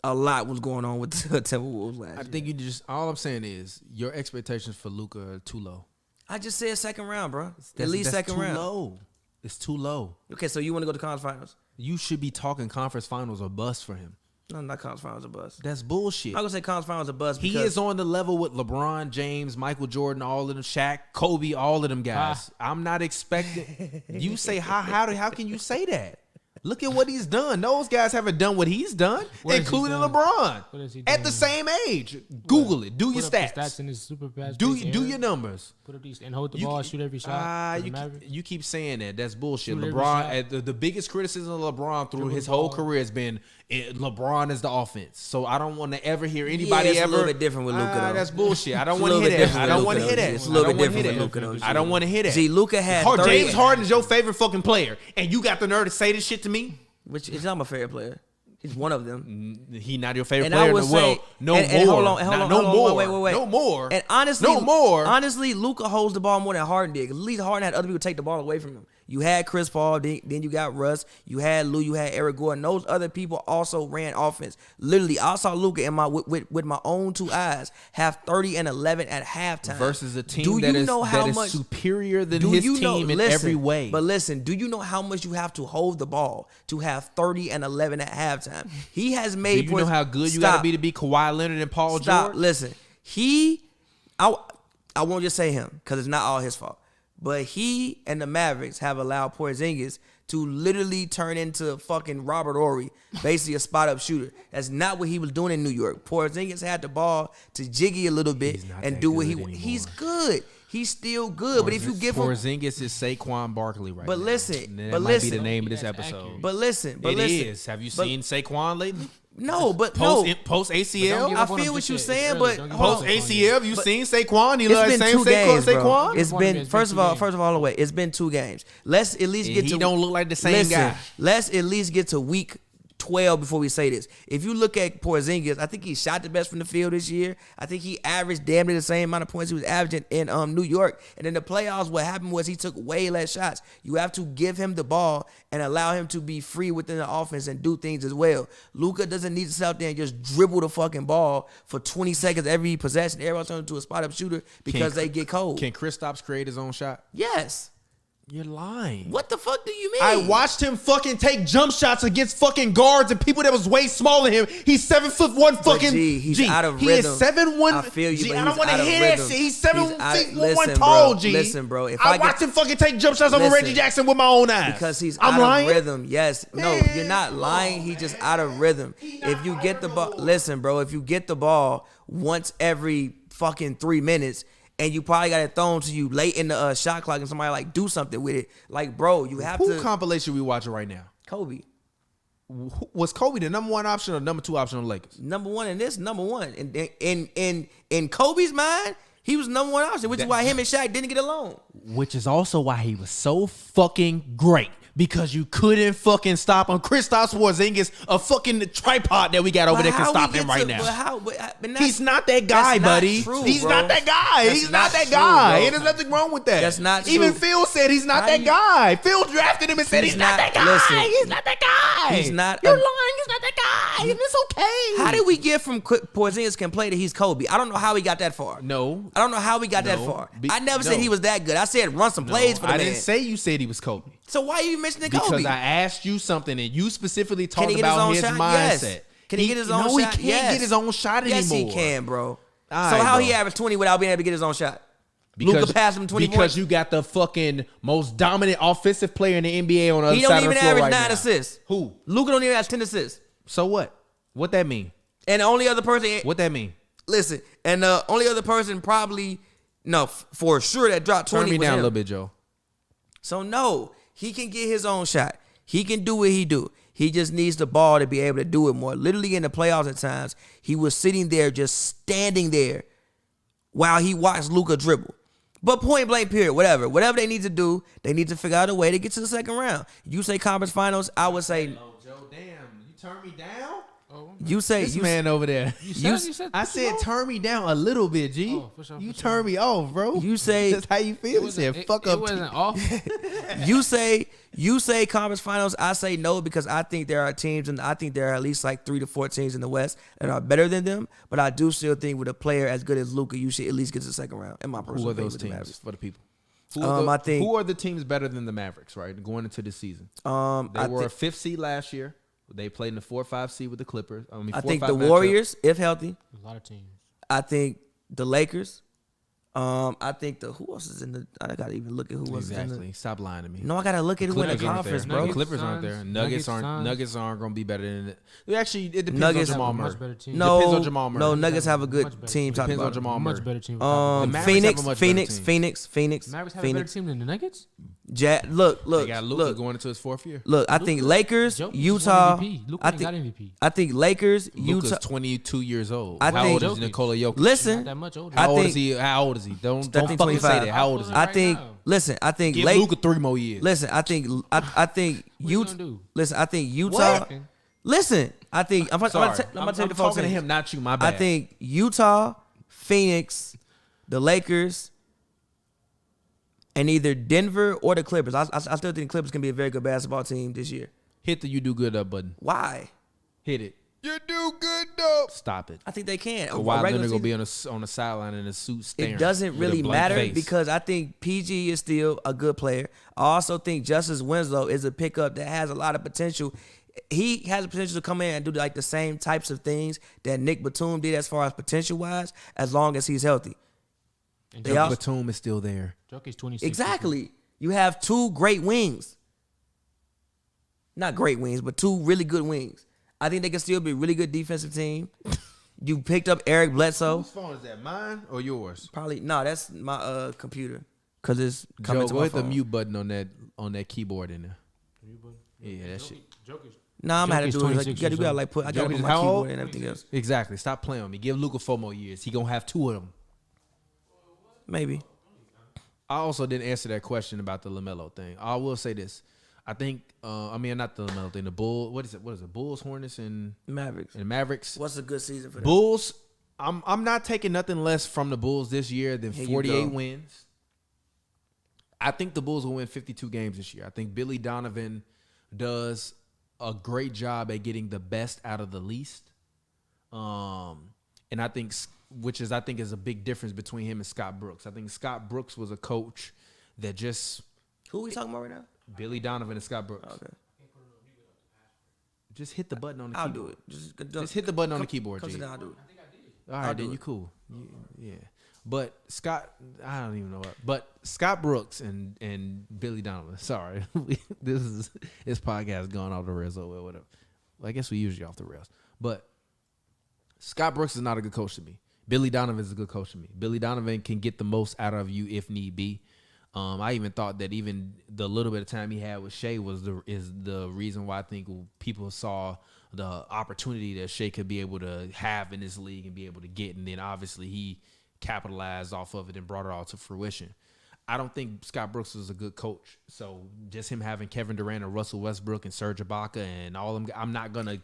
a lot was going on with the Timberwolves last year. I think you just all I'm saying is your expectations for Luka are too low. I just said second round, bro. At least that's second round. Too low. It's too low. Okay, so you want to go to conference finals? You should be talking conference finals or bust for him. No, not conference finals or bust. That's bullshit. I'm gonna say conference finals or bust. He is on the level with LeBron James, Michael Jordan, all of them, Shaq, Kobe, all of them guys. I'm not expecting. You say how can you say that? Look at what he's done. Those guys haven't done what he's done, including LeBron. What is he at the same age. Google it. Do your stats. Stats in his super fast. Do your numbers. Put up these and hold the ball, shoot every shot. You keep saying that. That's bullshit. Shoot LeBron, the biggest criticism of LeBron through his whole career has been LeBron is the offense. So I don't want to ever hear anybody it's ever. a little bit different with Luka, though. That's bullshit. I don't want to hear that. I don't want to hear that. It's a little bit different with Luka, though. I don't want to hear that. See, Luka had James Harden is your favorite fucking player, and you got the nerve to say this shit to me? Which is not my favorite player. He's one of them. He not your favorite And player I would in the world. say, No and more. hold on, wait. No more. And honestly, no more. Honestly, Luka holds the ball more than Harden did. At least Harden had other people take the ball away from him. You had Chris Paul, then you got Russ, you had Lou, you had Eric Gordon. Those other people also ran offense. Literally, I saw Luka in with my own two eyes have 30 and 11 at halftime versus a team that is superior than his team in every way. But listen, do you know how much you have to hold the ball to have 30 and 11 at halftime? He has made. Do you know how good you got to be Kawhi Leonard and Paul George? Listen, I won't just say him because it's not all his fault. But he and the Mavericks have allowed Porzingis to literally turn into fucking Robert Horry, basically a spot-up shooter. That's not what he was doing in New York. Porzingis had the ball to jiggy a little bit and do what he's good. He's still good, but if you give him Porzingis is Saquon Barkley right now. But listen, that might be the name of this episode. But listen, it is. Have you seen Saquon lately? No, but post ACL. I feel what you're saying, but post ACL, have you seen Saquon? He like the same Saquon. It's been first of all the way. It's been 2 games. Let's at least get to. He don't look like the same guy. Let's at least get to week 12 before we say this. If you look at Porzingis, I think he shot the best from the field this year. I think he averaged damn near the same amount of points he was averaging in New York. And in the playoffs, what happened was he took way less shots. You have to give him the ball and allow him to be free within the offense and do things as well. Luka doesn't need to sit out there and just dribble the fucking ball for 20 seconds every possession. Everyone's turning into a spot-up shooter because they get cold. Can Kristaps create his own shot? Yes. You're lying. What the fuck do you mean? I watched him fucking take jump shots against fucking guards and people that was way smaller than him. He's 7'1" fucking. He's out of rhythm. He is 7'1". I feel you, G, but I don't want to hear that shit. He's 7 feet 1 bro, tall. G. Listen, bro. If I watched him fucking take jump shots over Reggie Jackson with my own eyes. Because he's I'm out lying? of rhythm. Yes. No, you're not lying. He's just out of rhythm. If you get the ball, listen, bro. If you get the ball once every fucking 3 minutes. And you probably got it thrown to you late in the shot clock, and somebody like do something with it. Like, bro, you have to. Who compilation we watching right now? Kobe. Was Kobe the number 1 option or number 2 option on the Lakers? Number 1 in this, number 1. In Kobe's mind, he was number 1 option, which is why him and Shaq didn't get along. Which is also why he was so fucking great. Because you couldn't fucking stop him. Kristaps Porzingis, a fucking tripod that we got over there can stop him right now. He's not that guy, buddy. He's not that guy. He's not that guy. And there's nothing wrong with that. That's not true. Even Phil said he's not that guy. Phil drafted him and said he's not that guy. He's not that guy. He's not. You're lying. He's not that guy. And it's okay. How did we get from Porzingis can play to he's Kobe? I don't know how we got that far. No. I don't know how we got that far. I never said he was that good. I said run some plays for the man. I didn't say you said he was Kobe. So why are you mentioning Kobe? Because I asked you something and you specifically talked about his mindset. Yes. Can he get his own shot? No, he can't get his own shot anymore. Yes, he can, bro. So right, how he averaged 20 without being able to get his own shot? Luka passed him 20 because you got the fucking most dominant offensive player in the NBA on the other side of the floor right now. He don't even average 9 assists. Who? Luka don't even have 10 assists. So what? What that mean? And the only other person... What that mean? Listen, and the only other person probably... No, for sure that dropped 20 Turn me down a little bit, Joe. So no, he can get his own shot. He can do what he do. He just needs the ball to be able to do it more. Literally in the playoffs at times, he was sitting there just standing there while he watched Luka dribble. But point blank period, whatever they need to do, they need to figure out a way to get to the second round. You say conference finals, I would say... Joe, damn, you turn me down? You say This man over there. You said I said turn me down a little bit, G. Oh, for sure, you for turn me off, bro. You say that's how you feel. You said fuck up. It wasn't off. you say conference finals. I say no because I think there are teams, and I think there are at least like 3 to 4 teams in the West that are better than them. But I do still think with a player as good as Luka, you should at least get to the second round. In my personal Who are opinion, those with the teams Mavericks. for the people? Who are the teams better than the Mavericks? Right, going into this season. They were a 5th seed last year. They played in the 4 or 5 seed with the Clippers. I think the Warriors, if healthy. A lot of teams. I think the Lakers. I think who else is in the? I gotta even look at who else is in Exactly. Stop lying to me. No, I gotta look at who in the Clippers aren't conference, there. bro. The Clippers aren't there. Nuggets aren't going to be better than it. Actually, it depends Nuggets on Jamal have a Murray. much better team. No, Depends on Jamal Murray. no, Nuggets have a good Much better team. team. Talk Depends on about Jamal A Murray. much better team. The Mavericks have a much better team. Phoenix. Mavericks have a better Phoenix. team than the Nuggets. Look, They got Luka look. going into his 4th year. Look, I think Lakers, Jokic Utah. won MVP. Luka I got think MVP. I think Lakers, Luka's Utah. 22 years old. I How think- old is Nikola Jokic? Not Listen, that much older. I How old think- is he? How old is he? Don't think fucking say 25. that. How old is he? I Right think. now. Listen, I think Give Lakers. Luka 3 more years. Listen, I think you Utah. gonna do? Listen, I think Utah. What? Listen, I think I'm Sorry, gonna tell you the I'm four talking to teams. him, not you. My bad. I think Utah, Phoenix, the Lakers, and either Denver or the Clippers. I still think the Clippers can be a very good basketball team this year. hit the you do good up button. Why? Hit it. You do good up. Stop it. I think they can. Kawhi Regular Leonard gonna season- be on the sideline in a suit staring. It doesn't with a really blank matter face. because I think PG is still a good player. I also think Justice Winslow is a pickup that has a lot of potential. He has the potential to come in and do like the same types of things that Nick Batum did as far as potential wise, as long as he's healthy. And They all- Batum is still there. Jokic's 26. Exactly. You have 2 great wings. Not great wings, but 2 really good wings. I think they can still be a really good defensive team. You picked up Eric Bledsoe. Whose phone is that? Mine or yours? Probably no, that's my computer because it's coming Joe, to go my hit the phone. mute button on that keyboard in there. Yeah, that shit. Nah, I'm gonna have to Jokic do it. Like, 26 you gotta years like put. I gotta Jokic put is my how keyboard old? and everything else. Exactly. Stop playing with me. Give Luka 4 more years. He gonna have 2 of them. Maybe. I also didn't answer that question about the LaMelo thing. I will say this. I think, not the LaMelo thing. The Bulls. What is it? Bulls, Hornets, and Mavericks. What's a good season for them? Bulls. I'm not taking nothing less from the Bulls this year than Here you 48 go. wins. I think the Bulls will win 52 games this year. I think Billy Donovan does a great job at getting the best out of the least. And I think is a big difference between him and Scott Brooks. I think Scott Brooks was a coach that just Who we talking about right now? Billy Donovan and Scott Brooks. Okay, Just hit the button on the I'll keyboard. do it. Just hit the button on the keyboard, Come G. sit down, I'll do it. All I'll right, do then it. you cool. Yeah. But Scott, I don't even know what. But Scott Brooks and Billy Donovan. Sorry, this podcast going off the rails or whatever. Well, I guess we usually off the rails. But Scott Brooks is not a good coach to me. Billy Donovan is a good coach to me. Billy Donovan can get the most out of you if need be. I even thought that even the little bit of time he had with Shea is the reason why I think people saw the opportunity that Shea could be able to have in this league and be able to get, and then obviously he capitalized off of it and brought it all to fruition. I don't think Scott Brooks is a good coach. So just him having Kevin Durant and Russell Westbrook and Serge Ibaka and all of them, I'm not gonna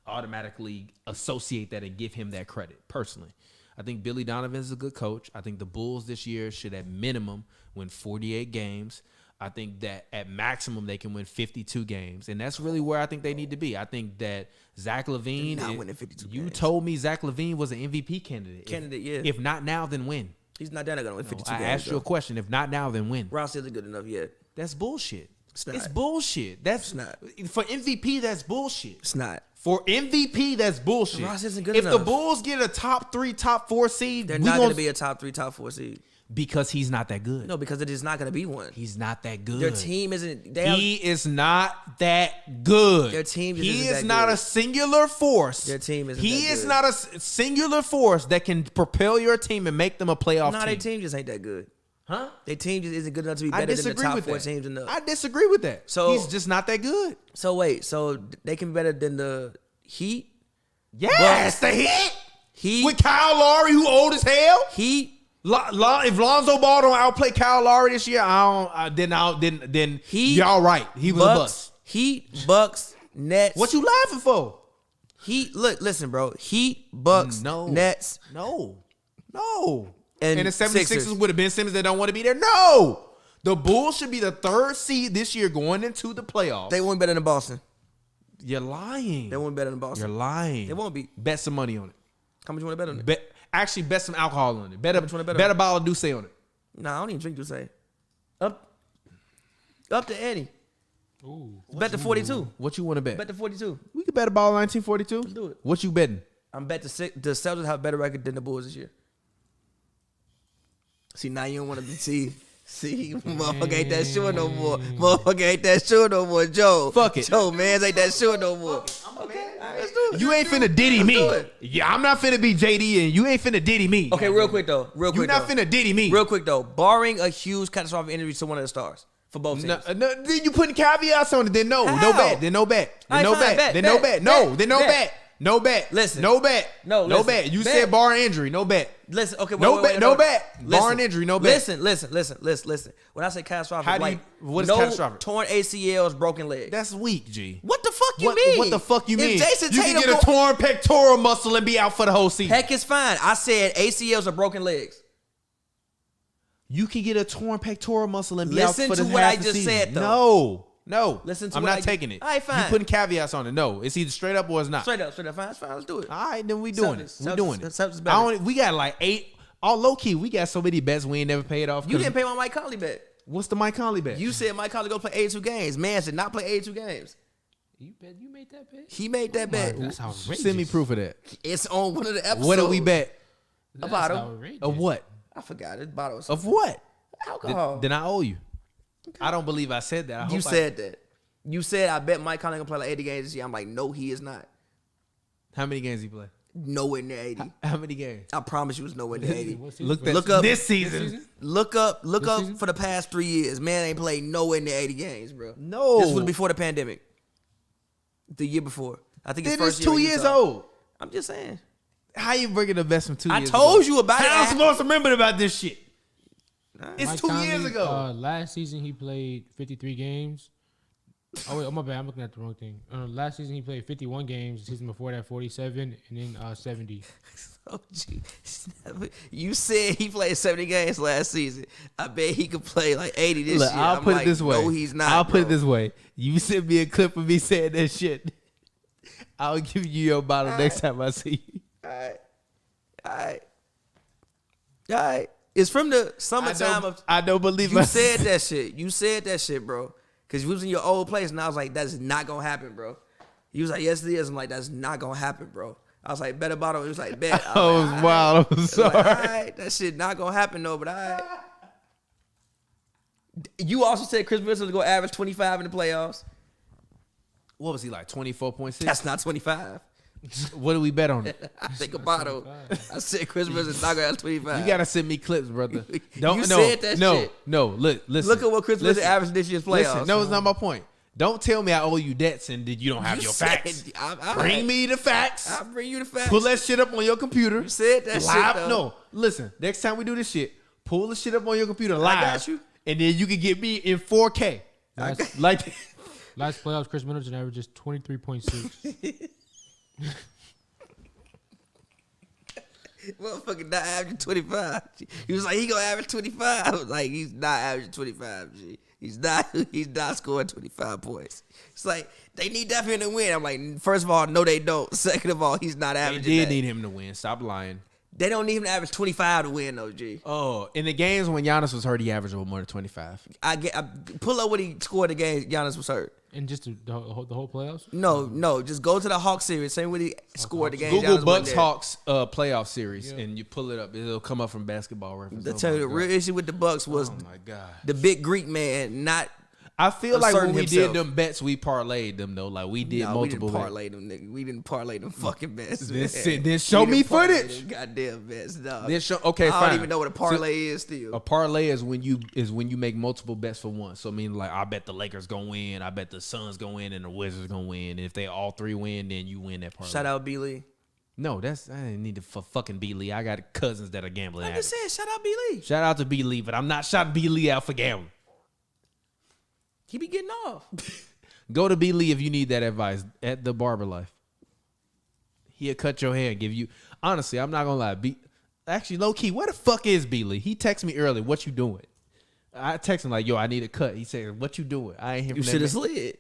automatically associate that and give him that credit personally. I think Billy Donovan is a good coach. I think the Bulls this year should at minimum win 48 games. I think that at maximum they can win 52 games. And that's really where I think they need to be. I think that Zach LaVine, They're not winning 52 you games. told me Zach LaVine was an MVP candidate. Yeah. If not now, then when? He's not gonna win 52 I games. asked you a question. If not now, then when? Ross isn't good enough yet. That's bullshit. not. It's bullshit. That's not. For MVP, that's bullshit. It's not. For MVP, that's bullshit. Ross isn't good if enough. the Bulls get a top 3, top 4 seed, They're not gonna be a top 3, top 4 seed. because he's not that good. No, because it is not gonna be one. He's not that good. Their team isn't. He is not that good. Their team just He isn't is that not good. a singular force. Their team isn't He that is good. not a singular force that can propel your team and make them a playoff No, team. their team just ain't that good. Huh? Their team just isn't good enough to be I better than the disagree top with 4 that. teams in the. I disagree with that. So- he's just not that good. So wait, so they can be better than the Heat? Yes, the Heat. Heat? With Kyle Lowry, who old as hell. Heat? If Lonzo Ball don't outplay Kyle Lowry this year, then Heat? y'all right. He was a Bucks? bust. Heat? Bucks? Nets? What you laughing for? Heat. Look, listen, bro. Heat, Bucks, Nets, No. and the 76ers Sixers. would have been Simmons that don't want to be there. No. The Bulls should be the 3rd seed this year going into the playoffs. They won't be better than Boston. You're lying. They won't be better than Boston. You're lying. They won't be. Bet some money on it. How much you want to bet on it? Actually, bet some alcohol on it. Bet much you wanna bet a on it? bottle of Douce on it. Nah, I don't even drink Douce. Up to Eddie. Ooh. Bet to 42. What you want to bet? Bet to 42. We could bet a ball of 1942. Let's do it. What you betting? I'm bet the Celtics have a better record than the Bulls this year. See, now you don't want to be See, motherfucker ain't that sure no more. Motherfucker ain't that sure no more, Joe. Fuck it. Joe, man, ain't that sure no more. Okay, all right, let's do it. You ain't finna diddy Let's me. do it. Yeah, I'm not finna be JD and you ain't finna diddy me. Okay, real quick though. You not finna diddy me. Real quick though. Barring a huge catastrophic injury to one of the stars for both teams. No, then you putting caveats on it. Then no How? bet. Then no bet. Then All no right, fine, bet. Then no bet. No, then no bet. bet. No bet. Listen. No bet. No, No listen. bet. You Bet. said bar injury. No bet. Listen, okay, No bet. No bet. Barring injury. No bet. Listen. When I say catastrophic, How do like what is no catastrophic? torn ACLs, broken legs. That's weak, G. What the fuck you mean? What the fuck you mean? If Jason You Tatum can get a torn pectoral muscle and be out for the whole season. heck is fine. I said ACLs or broken legs. You can get a torn pectoral muscle and be out Listen for the to what half I the just season. said, though. No. Listen to I'm what not I- taking it. All right, fine. You putting caveats on it. No. It's either straight up or it's not. Straight up, fine. That's fine. Let's do it. All right, then we doing Celtics. it. We doing it. Celtics is I better. don't, we got like 8. All low key, we got so many bets we ain't never paid off. You didn't pay my Mike Conley bet. What's the Mike Conley bet? You said Mike Conley go play 82 games. Man should not play 82 games. You made that bet? He made that bet. That's outrageous. Send me proof of that. It's on one of the episodes. What did we bet? That's About him. outrageous. Of what? I forgot it. Bottles. Of what? Alcohol. Then I owe you. I don't believe I said that. I hope You said that. You said I bet Mike Conley gonna play like 80 games this year. I'm like, no, he is not. How many games he play? Nowhere near 80. How many games? I promise you, it's nowhere near 80. What season? Look up this season. Look up season? for the past 3 years. Man ain't played nowhere near 80 games, bro. No. This was before the pandemic. The year before. I think it's Then first it's year 2 in years Utah. old. I'm just saying. How you bringing the best from 2 I years told ago? you about it. How I'm supposed to remember about this shit? It's Mike 2 Conley, years ago. Last season he played 53 games. Oh wait, my bad. I'm looking at the wrong thing. Last season he played 51 games. The season before that 47, and then 70. Oh, gee. You said he played 70 games last season. I bet he could play like 80 this Look, year. I'll I'm put like, it this way. No, he's not. I'll put it bro. this way. You send me a clip of me saying that shit. I'll give you your bottle next time I see you. All right. It's from the summertime of. I don't believe You myself. said that shit. You said that shit, bro. Because you was in your old place, and I was like, that's not going to happen, bro. You was like, yes, it is. I'm like, that's not going to happen, bro. I was like, bet a bottle. He was like, bet. I was wild. I'm sorry. Like, all right, that shit not going to happen, though, but all right. You also said Chris Middleton was going to average 25 in the playoffs. What was he like? 24.6? That's not 25. What do we bet on it? I think a bottle. I said Chris Middleton's not going to have 25. You gotta send me clips, brother. You said that shit. No. Listen. Look at what Chris Middleton Listen. averaged this year's playoffs. Listen, no, it's not my point. Don't tell me I owe you debts and that you don't have You your said- facts. all Bring right. me the facts. I'll bring you the facts. Pull that shit up on your computer. You said that shit, live. though. No, listen. Next time we do this shit, pull the shit up on your computer live. got you. And then you can get me in 4K. Like Last playoffs, Chris Middleton averages 23.6. Motherfucker not averaging 25. He was like, he gonna average 25. I was like, he's not averaging 25, G. He's not scoring 25 points. It's like, they need that for him to win. I'm like, first of all, no, they don't. Second of all, he's not they averaging did that. need him to win. Stop lying. They don't need him to average 25 to win, though, G. Oh, in the games when Giannis was hurt, he averaged over more than 25. I pull up what he scored the game Giannis was hurt. And just the whole playoffs? No, just go to the Hawks series. Same way he scored the game. Google Giannis wasn't Bucks there. Hawks playoff series and you pull it up. It'll come up from Basketball Reference. I tell you, the real issue with the Bucks was Oh my god. the big Greek man not. I feel like when asserting we himself. did them bets, we parlayed them though. Like we did No, multiple we didn't bets. parlay them, nigga. We didn't parlay them fucking bets. Then show me footage. Goddamn bets, dog. Then show. Okay, I fine. don't even know what a parlay is still. A parlay is when you make multiple bets for one. So I mean, like I bet the Lakers gonna win, I bet the Suns gonna win, and the Wizards gonna win. And if they all three win, then you win that parlay. Shout out B Lee. No, I didn't need to fucking B Lee. I got cousins that are gambling. I'm at just saying, shout out B Lee. Shout out to B Lee, but I'm not shouting B Lee out for gambling. He be getting off. Go to B Lee if you need that advice at the Barber Life. He'll cut your hair and give you. Honestly, I'm not gonna lie. Actually, low key, where the fuck is Beely? He texted me earlier. What you doing? I text him like, yo, I need a cut. He said, what you doing? I ain't here. You should have slid.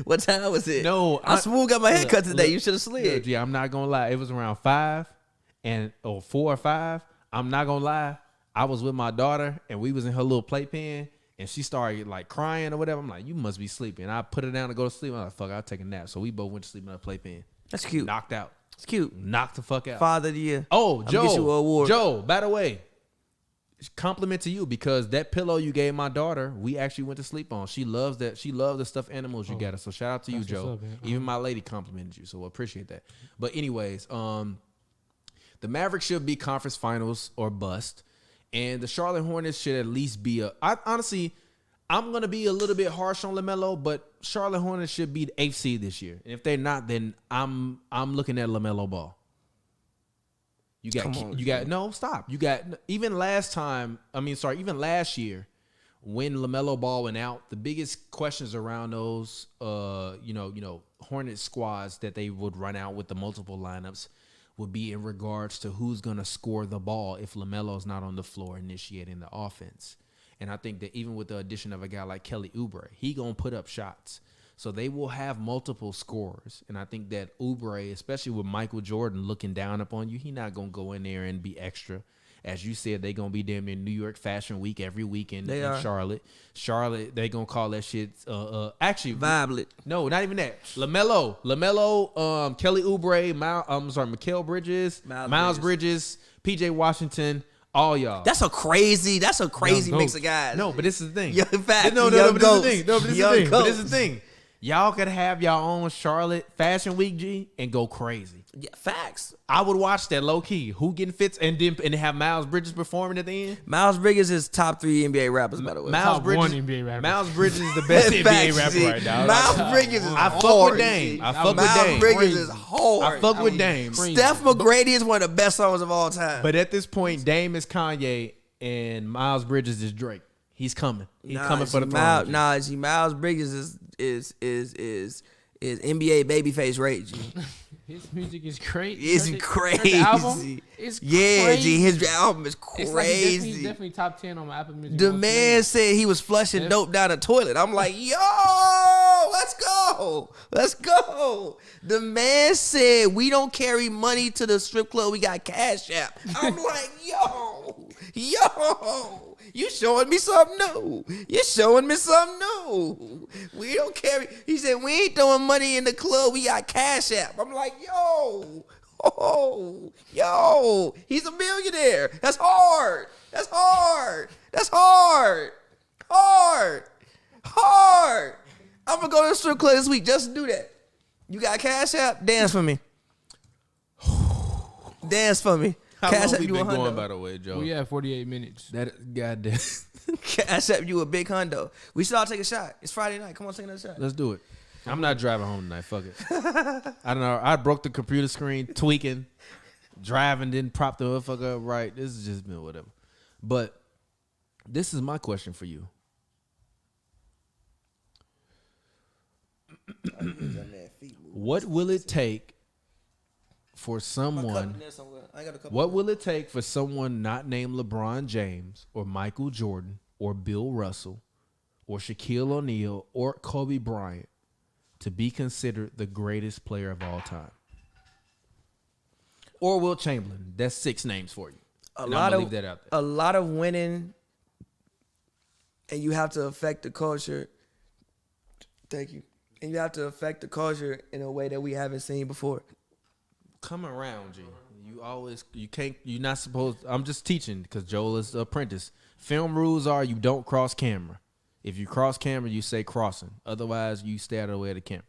What time was it? No, I smooth got my hair cut today. You should have slid. Yeah, I'm not gonna lie. It was around 5 or 4 or 5. I'm not gonna lie. I was with my daughter and we was in her little playpen and she started like crying or whatever. I'm like, you must be sleeping. I put her down to go to sleep. I'm like, fuck, I'll take a nap. So we both went to sleep in her playpen. That's cute. Knocked out. It's cute. Knocked the fuck out. Father of the year. Oh, I'm gonna get you an award. Joe, by the way, compliment to you because that pillow you gave my daughter, we actually went to sleep on. She loves that. She loves the stuffed animals you got her. So shout out to you, Joe. Up, even my lady complimented you, so I appreciate that. But anyways, the Mavericks should be conference finals or bust, and the Charlotte Hornets should at least be honestly, I'm gonna be a little bit harsh on LaMelo, but Charlotte Hornets should be the 8th seed this year. And if they're not, then I'm looking at LaMelo Ball. You got no stop. You got even last year when LaMelo Ball went out, the biggest questions around those Hornet squads that they would run out with the multiple lineups would be in regards to who's gonna score the ball if LaMelo's not on the floor initiating the offense. And I think that even with the addition of a guy like Kelly Oubre, he gonna put up shots. So they will have multiple scorers. And I think that Oubre, especially with Michael Jordan looking down upon you, he not going to go in there and be extra. As you said, they going to be damn near New York Fashion Week every weekend in Charlotte. Charlotte, they going to call that shit, actually. Viblet. No, not even that. LaMelo, Kelly Oubre, Mikal Bridges, Miles Bridges, PJ Washington, all y'all. That's a crazy mix of guys. No, but this is the thing. Young facts. But this is the thing. Y'all could have y'all own Charlotte Fashion Week, G, and go crazy. Yeah, facts. I would watch that low key. Who getting fits and have Miles Bridges performing at the end? Miles Bridges is top 3 NBA rappers, by the way. Miles Bridges is the best NBA rapper right now. Miles Bridges is hard. I fuck with Dame. Miles Bridges is hard. I fuck with Dame. Steph McGrady is one of the best songs of all time. But at this point, Dame is Kanye and Miles Bridges is Drake. He's coming. He's coming for the throne. Miles Bridges is NBA babyface rate, G. His music is crazy. It's crazy. The album is crazy. G, his album is crazy. It's like definitely top 10 on my Apple Music. The man said he was flushing dope down the toilet. I'm like, yo, let's go. The man said we don't carry money to the strip club. We got Cash App. I'm like, yo. You showing me something new. We don't carry. He said, we ain't throwing money in the club. We got Cash App. I'm like, yo. He's a millionaire. That's hard. I'm going to go to the strip club this week just to do that. You got Cash App? Dance for me. How Cash long App we you been $100. going, by the way, Joe? We have 48 minutes. That goddamn. Cash App you a big hundo. We should all take a shot. It's Friday night. Come on, take another shot. Let's do it. I'm not driving home tonight. Fuck it. I don't know. I broke the computer screen tweaking, driving, didn't prop the motherfucker up right. This has just been whatever. But this is my question for you. What will it take for someone? What will it take for someone not named LeBron James or Michael Jordan or Bill Russell or Shaquille O'Neal or Kobe Bryant to be considered the greatest player of all time? Or Will Chamberlain? That's 6 names for you. A lot of winning, and you have to affect the culture. Thank you. And you have to affect the culture in a way that we haven't seen before. Come around, G. You're not supposed. I'm just teaching because Joel is the apprentice. Film rules are you don't cross camera. If you cross camera, you say crossing. Otherwise, you stay out of the way of the camera.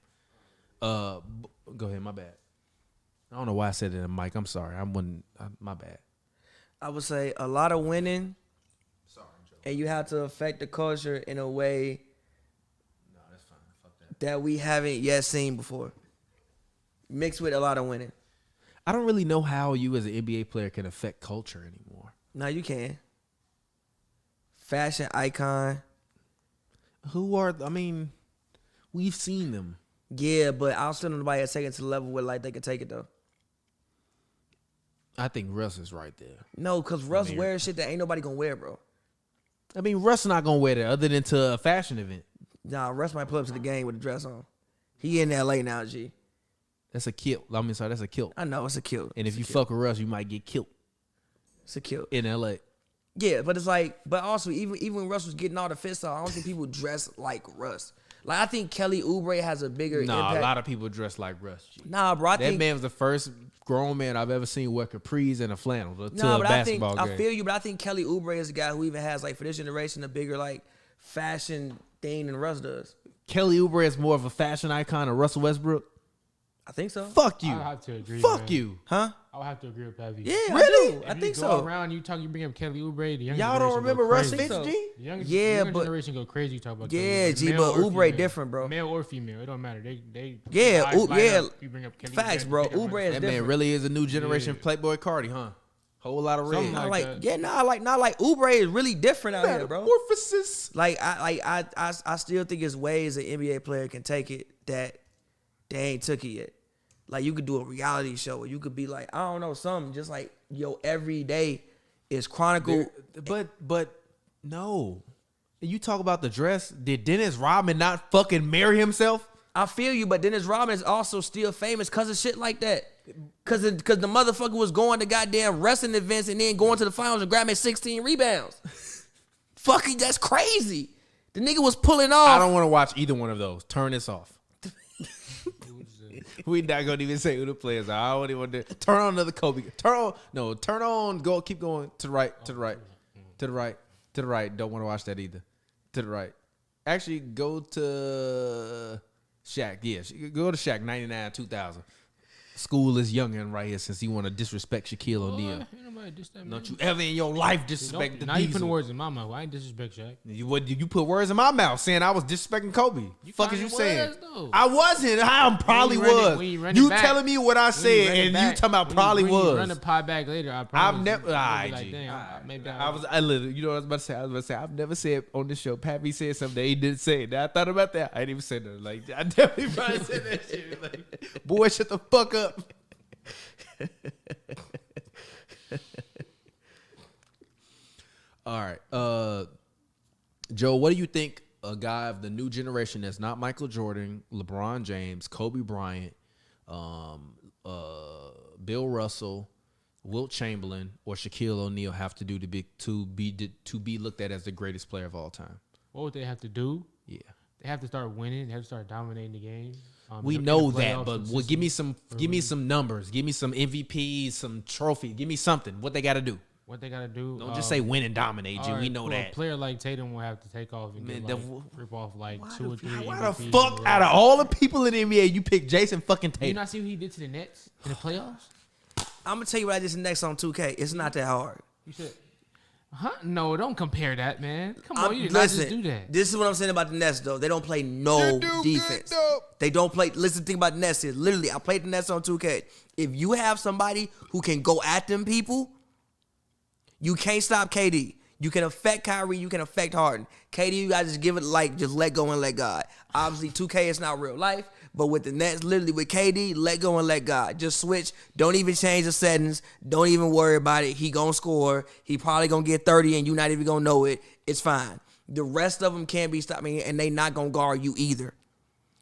Go ahead. My bad. I don't know why I said it in the mic. I'm sorry. My bad. I would say a lot of winning. Sorry, Joel. And you have to affect the culture in a way. No, that's fine. Fuck that. That we haven't yet seen before. Mixed with a lot of winning. I don't really know how you as an NBA player can affect culture anymore. No, you can. Fashion icon. We've seen them. Yeah, but I don't still know nobody that's taking it to the level where like they can take it though. I think Russ is right there. No, because Russ wears shit that ain't nobody gonna wear, bro. I mean, Russ not gonna wear that other than to a fashion event. Nah, Russ might pull up to the game with a dress on. He in LA now, G. That's a kilt. I mean, sorry, that's a kilt. I know it's a kill. And if you fuck with Russ, you might get killed It's a kill. in LA. Yeah, but it's like, but also even when Russ was getting all the fits off, I don't think people dress like Russ. Like I think Kelly Oubre has a bigger impact. A lot of people dress like Russ. G. Nah, bro, I That think man was the first grown man I've ever seen wear capris and a flannel to a but basketball game. I feel you, but I think Kelly Oubre is the guy who even has like for this generation a bigger like fashion thing than Russ does. Kelly Oubre is more of a fashion icon than Russell Westbrook. I think so. Fuck you. I have to agree. Fuck man. you. Huh? I would have to agree with Pevy. Yeah, Really? I If think you so. go around, you bring up Kelly Oubre. The younger Y'all don't generation remember go Russ crazy. so. Fitz, G? The younger, Yeah, younger but- generation go crazy. You talk about Yeah, Kelly G, Oubre. but Male or Oubre female. different, bro. Male or female, it don't matter. They Yeah, eyes light yeah. up. You bring up Kelly Facts, Oubre, bro. you think Oubre everyone's- is That different. man really is a new generation Yeah. Playboy Cardi, huh? Whole lot of red. Something Not like like that. not like Oubre is really different out here, bro. Metamorphosis. Like I still think it's ways an NBA player can take it that they ain't took it yet. Like you could do a reality show, or you could be like, I don't know, something just like yo, every day is chronicle. But no. You talk about the dress. Did Dennis Rodman not fucking marry himself? I feel you, but Dennis Rodman is also still famous because of shit like that. Cause the motherfucker was going to goddamn wrestling events and then going to the finals and grabbing 16 rebounds. Fucking, that's crazy. The nigga was pulling off. I don't want to watch either one of those. Turn this off. We not gonna even say who the players are. I don't even want to turn on another Kobe. Turn on. Go. Keep going to the right. To the right. To the right. To the right. Don't want to watch that either. To the right. Actually, go to Shaq. Yeah, go to Shaq. 99, 2000. School is youngin' right here since he want to disrespect Shaquille O'Neal. Ain't nobody diss that man. Don't you ever in your life disrespect the Now you putting Diesel. words in my mouth. I ain't disrespect Shaq. You put words in my mouth saying I was disrespecting Kobe. Fuck is you kinda saying? was, though. I wasn't. I probably When you run it- was. when you run it You back- telling me what I When said run it and back- you talking about when probably when you was. run the pie back later. I I've promise never. you'll be Alright, like, G. damn, maybe I literally. You know what I was about to say? I was about to say I've never said on this show. Pappy said something that he didn't say. Now I thought about that. I didn't even say nothing. Like I definitely probably said that shit. Like, boy, shut the fuck up. All right, Joe. What do you think a guy of the new generation that's not Michael Jordan, LeBron James, Kobe Bryant, Bill Russell, Wilt Chamberlain, or Shaquille O'Neal have to do to be looked at as the greatest player of all time? what would they have to do? Yeah. They have to start winning. They have to start dominating the game. We in the know that, playoffs but give me some numbers, give me some MVPs, some trophies, give me something. What they got to do? What they gotta do? Don't just say win and dominate, G. all We right, know well, that. A player like Tatum will have to take off and Man, get, rip off like two or three. Why MVPs the in a fuck row. out of all the people in the NBA, you pick Jason fucking You Tatum? not see what he did to the Nets in the playoffs? I'm gonna tell you what I did next on 2K. It's not that hard. You said, huh? No, don't compare that, man. Come on, you did not just do that. This is what I'm saying about the Nets, though. They don't play no defense. They don't play. Listen, think about the Nets here. Literally, I played the Nets on 2K. If you have somebody who can go at them people, you can't stop KD. You can affect Kyrie. You can affect Harden. KD, you gotta just give it just let go and let God. Obviously, 2K is not real life, but with the Nets, literally with KD, let go and let God. Just switch. Don't even change the settings. Don't even worry about it. He gonna score. He probably gonna get 30, and you not even gonna know it. It's fine. The rest of them can't be stopped, and they not gonna guard you either.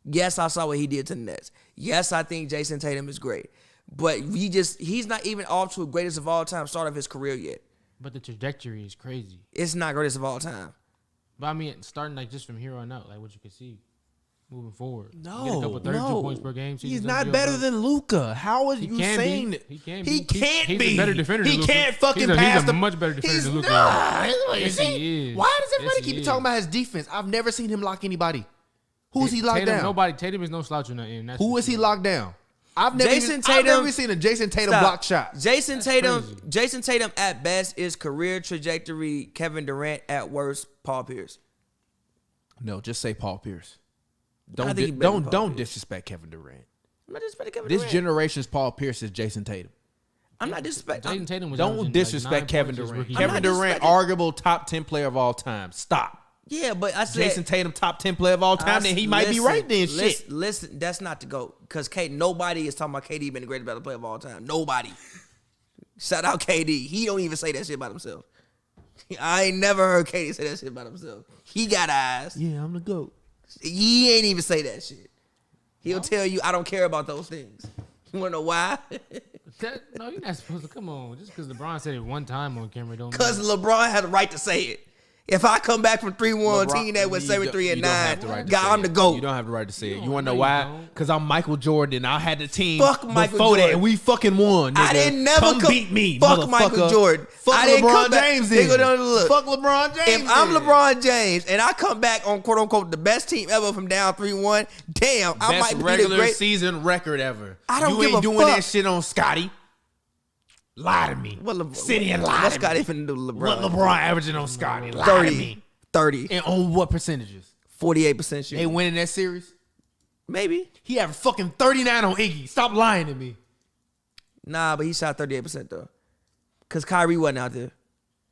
Yes, I saw what he did to the Nets. Yes, I think Jason Tatum is great, but he's not even off to a greatest of all time start of his career yet. But the trajectory is crazy. It's not greatest of all time. But I mean, starting just from here on out, like what you can see moving forward. You get a No, couple 32 points per game. He's seasons not under your better belt. than Luka. How are you can saying be. that? He can He be. can't He's be. a better defender He than Luka. can't fucking he's pass a the. much better defender He's than Luka. not. Yes, he is. Why does everybody Yes, he keep is. talking about his defense? I've never seen him lock anybody. Who's he locked Tatum, down? Tatum is no slouch in that. That's Who for is he sure. locked down? I've never Jason even, Tatum- I've never seen a Jason Tatum Stop. block shot. Jason crazy. Tatum at best is career trajectory Kevin Durant, at worst Paul Pierce. No, just say Paul Pierce. I Don't think he better than Paul don't Pierce. disrespect Kevin Durant. I'm not disrespecting Kevin This Durant. generation's Paul Pierce is Jason Tatum. I'm not disrespecting. Jason Tatum was Don't averaging, disrespect like 9 Kevin points his Durant. rookie I'm Kevin not Durant, disrespecting- arguable top 10 player of all time. Stop. Yeah, but I said Jason Tatum top 10 player of all time, then he might be right then. Shit. Listen, that's not the GOAT. Because nobody is talking about KD being the greatest basketball player of all time. Nobody. Shout out KD. He don't even say that shit about himself. I ain't never heard KD say that shit about himself. He got eyes. Yeah, I'm the GOAT. He ain't even say that shit. He'll tell you, I don't care about those things. You want to know why? No, you're not supposed to. Come on. Just because LeBron said it one time on camera don't mean. Because LeBron had the right to say it. If I come back from 3-1, team that was 7-3 and 9, God, I'm the GOAT. You don't have the right to say it. You want to No, know you why? don't. Because I'm Michael Jordan and I had the team Fuck Michael before that Jordan. and we fucking won. Nigga. I didn't never come beat me, fuck motherfucker. Michael Jordan. Fuck I didn't LeBron come back. James They then. go down and look. Fuck LeBron James. If I'm then. LeBron James and I come back on quote unquote the best team ever from down 3-1, damn, I best might be regular the great. season record ever. I don't you give ain't a doing fuck. that shit on Scotty. Lie to me. Sit here and lie What's to Scotty me. finna do to LeBron? What LeBron averaging on Scotty? Lie 30, to me. 30, And on what percentages? 48% They shooting. winning that series? Maybe. He had fucking 39 on Iggy. Stop lying to me. Nah, but he shot 38% though. Because Kyrie wasn't out there.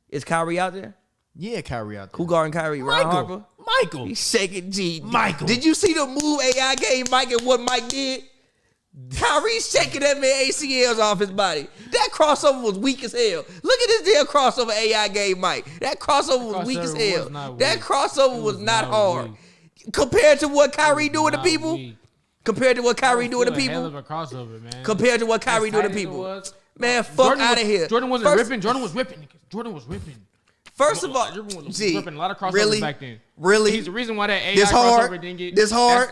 Is Kyrie out there? Yeah, Kyrie out there. Who guarding Kyrie? Ron Harper? Michael. Michael. He's shaking G. Michael. Did you see the move AI gave Mike and what Mike did? Kyrie shaking that man ACLs off his body. That crossover was weak as hell. Look at this damn crossover AI gave Mike. That crossover was weak as crossover hell. was not That weak. crossover It was was not not hard. weak. Compared to what Kyrie doing to Not people? weak. Compared to what Kyrie doing to Still a hell people? of a crossover, man. Compared to what Kyrie As doing to tight as it people? was, Man, fuck Jordan out of was- here. Jordan wasn't First- ripping. Jordan was ripping. Jordan was ripping. First of all, Jordan was G, ripping a lot of crossovers really? back then. Really? He's the reason why that AI This hard? crossover didn't get. This hard?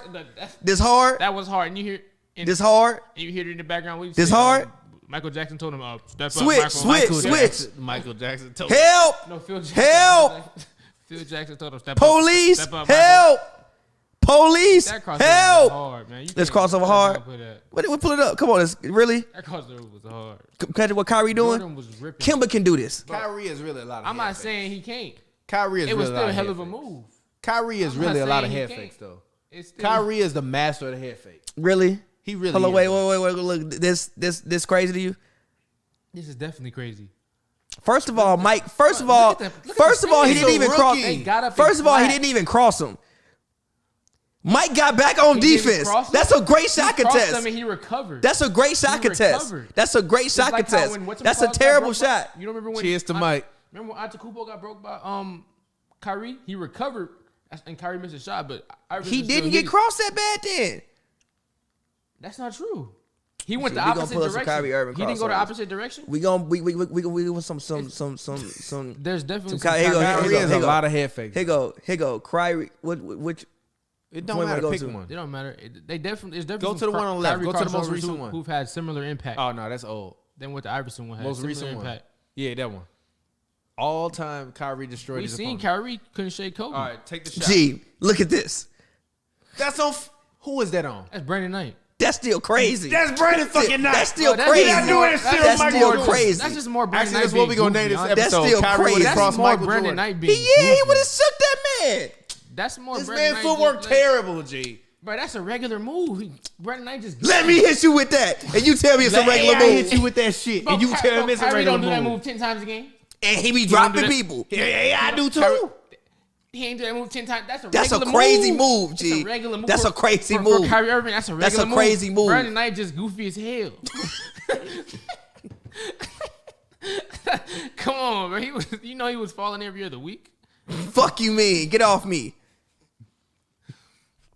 This hard? That was hard. And you hear. And This hard? And you hear it in the background. What he This said, hard? Michael Jackson told him, step Switch, up, switch, Michael. switch. Michael Jackson told Help! No, Phil Jackson. Help! Phil Jackson told him, step Police! up. Step up, Michael. Help! Police! That crossover Help! was hard, man. You This can't- crossover you hard? can't put that. What pull it up? Come on, really? That crossover was hard. Compared to what Kyrie doing? Jordan was ripping. Kimba can do this. Kyrie is really a lot of I'm head not fakes. saying he can't. Kyrie is It was really still a lot hell head of a fakes. move. Kyrie is I'm really not a lot of saying he head can't. fakes, though. It's still, Kyrie is the master of the head fake. Really? He really Hold on, is. wait. Look, this crazy to you? This is definitely crazy. First of all, Mike. First of Look all, at the he fans. didn't He's a even cross. rookie. They got up First and of all, he flat. didn't even cross him. Mike got back on He didn't defense. cross him. That's a great shot He crossed contest. him and he recovered. That's a great shot contest. recovered. That's a great Just shot like how contest. when That's a whatchamacallit got terrible broke by- shot. You don't remember when? Cheers to Mike. Remember when Antetokounmpo got broke by Kyrie? He recovered and Kyrie missed a shot, but Iverson He still didn't hit get it. crossed that bad then. That's not true. He went See, the we gonna opposite pull us a direction. Kyrie Irving He didn't go the crossovers. opposite direction. We want some. There's definitely Some Kyrie- here go, Kyrie is here a go. lot of head fakes. Here go. Kyrie. Which? It don't Point matter. wanna go Pick to. one. It don't matter. They definitely. It's Go definitely to the one on the left. Kyrie Go to the most crossovers recent one. who've had similar impact Oh, no, that's old. than what the Iverson one had. Most Similar recent one. impact. Yeah, that one. All time Kyrie destroyed We his seen opponent. Kyrie couldn't shake Kobe. All right, take the shot. Gee, look at this. That's on. Who is that on? That's Brandon Knight. That's still crazy. That's Brandon fucking Knight. That's still Bro, that's crazy. not doing it, That's still crazy. That's just more Brandon Actually, Knight. that's what we being gonna goofy, name this honestly. That's episode. still Kyrie crazy. would have That's crossed more Michael Brandon Jordan. Knight being He goofy. would have shook that man. That's more This Brandon man Knight footwork just, like- terrible, G. Bro, that's a regular move. Brandon Knight just Let me hit you with that, and you tell me it's a regular AI move. hit you with that shit, Bro, and you Ky- tell him bro, it's a Kyrie regular don't do that move. move 10 times a game. And he be don't dropping do that. people. Yeah, I do Kyrie- too. He ain't do that move 10 times. That's a That's a regular crazy move, It's G. a regular move. That's for- a crazy for move. Kyrie Irving, that's a regular That's a crazy move. Brandon Knight just goofy as hell. Come on, bro. He was, he was falling every other week. Fuck you, mean? Get off me.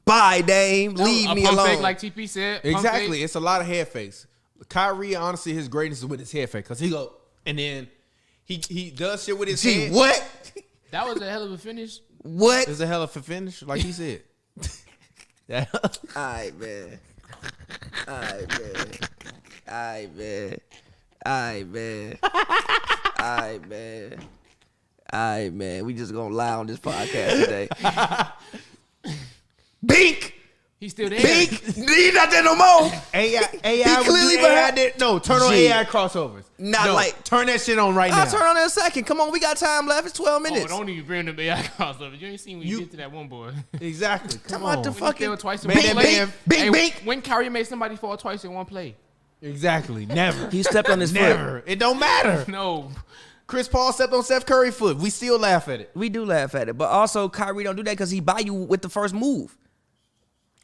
Bye, Dame. Leave a me pump alone. fake, like TP said. Pump Exactly. fake. It's a lot of head fakes. Kyrie, honestly, his greatness is with his head fake because he go and then he does shit with his Gee, head. what? That was a hell of a finish. What? It's a hell of a finish, like he said. Yeah. All right, man. All right, man. All right, man. All right, man. All right, man. All right, man. We just gonna lie on this podcast today. Bink! He's still there. Bink! He's not there no more. AI He would clearly do behind AI. No, turn on Gee. AI crossovers. Not No, like- turn that shit on right now. I'll turn on in a second. Come on, we got time left. It's 12 Oh, minutes. don't even bring them AI crossovers. You ain't seen what you did to that one boy. Exactly. Come Talking about on. the When he fucking failed twice in Man, one that play. man- Bink, bink. When Kyrie made somebody fall twice in one play. Exactly. Never. He stepped on his foot. Never. It don't matter. No. Chris Paul stepped on Steph Curry foot. We still laugh at it. We do laugh at it, but also Kyrie don't do that because he buy you with the first move.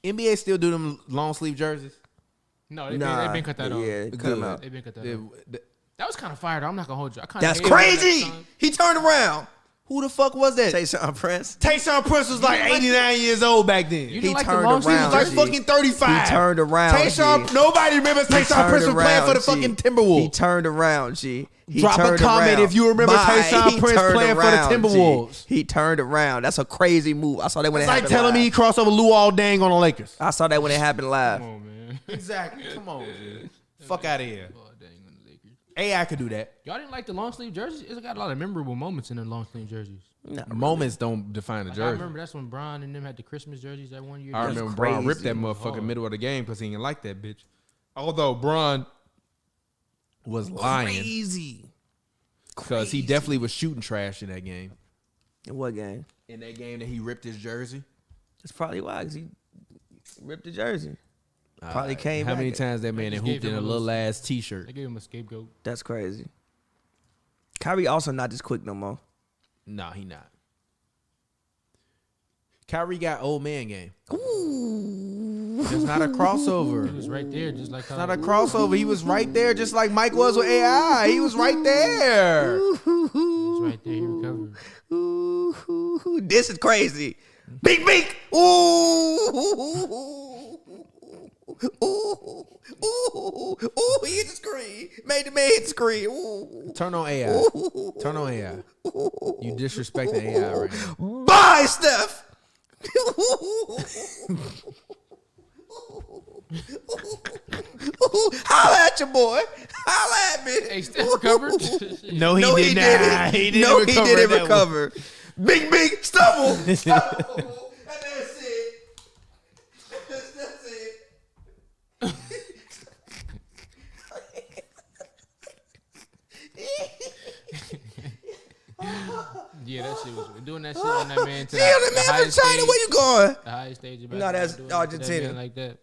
NBA still do them long sleeve jerseys. No, they've been cut that off. Yeah, cut them out. They've been cut that off. That was kind of fire, though. I'm not going to hold you. That's crazy. He turned around. Who the fuck was that? Tayshaun Prince. Tayshaun Prince was like 89 years old back then. You He didn't like the turned long sleeve around. He was jersey? like fucking 35. He turned around. Tayshaun, G. nobody remembers Tayshaun Prince was playing for the fucking Timberwolves. He turned around, G. He Drop a turned comment around. if you remember Tayshaun He Prince turned playing for the around, G. Timberwolves. He turned around. That's a crazy move. I saw that when It's it like happened telling me live. he crossed over Luol Deng on the Lakers. I saw that when it happened live. Come on, man. Exactly. Come on, dude. Fuck out of here. Oh, dang, on the Lakers. AI could do that. Y'all didn't like the long sleeve jerseys? It's got a lot of memorable moments in the long sleeve jerseys. No, Moments don't define the Like, I jersey. remember that's when Bron and them had the Christmas jerseys that one year. I That's remember crazy. Bron ripped that motherfucker Hard. middle of the game because he didn't like that bitch. Although Bron was lying crazy. because he definitely was shooting trash in that game. In what game? In that game that he ripped his jersey. That's probably why, because he ripped the jersey. Probably came How back. many times that man just had gave hooped in him a a little little- ass t-shirt? They gave him a scapegoat. That's crazy. Kyrie also not this quick no more. Nah, he not. Kyrie got old man game. It's not a He crossover. was right there, just like It's not a crossover. He was right there just like Mike was with AI. He was right there. he was right there. He recovered. Ooh, this is crazy. Bink, bink. Ooh. Ooh, he hit the screen. Made the man hit the screen. Ooh. Turn on AI. Turn on AI. You disrespecting AI right now. Bye, Steph. Holla at your boy. Holla at me. Hey, Steph recovered. No, No, he didn't. He didn't No, he recover didn't that one. recover. Bing, bing, stumble. Stumble. And that's it. That's it. Yeah, that shit was doing that shit on that man to See, the the man from highest China, stage. where you going? The highest stage of No, basketball, that's doing that to that Argentina. man like that.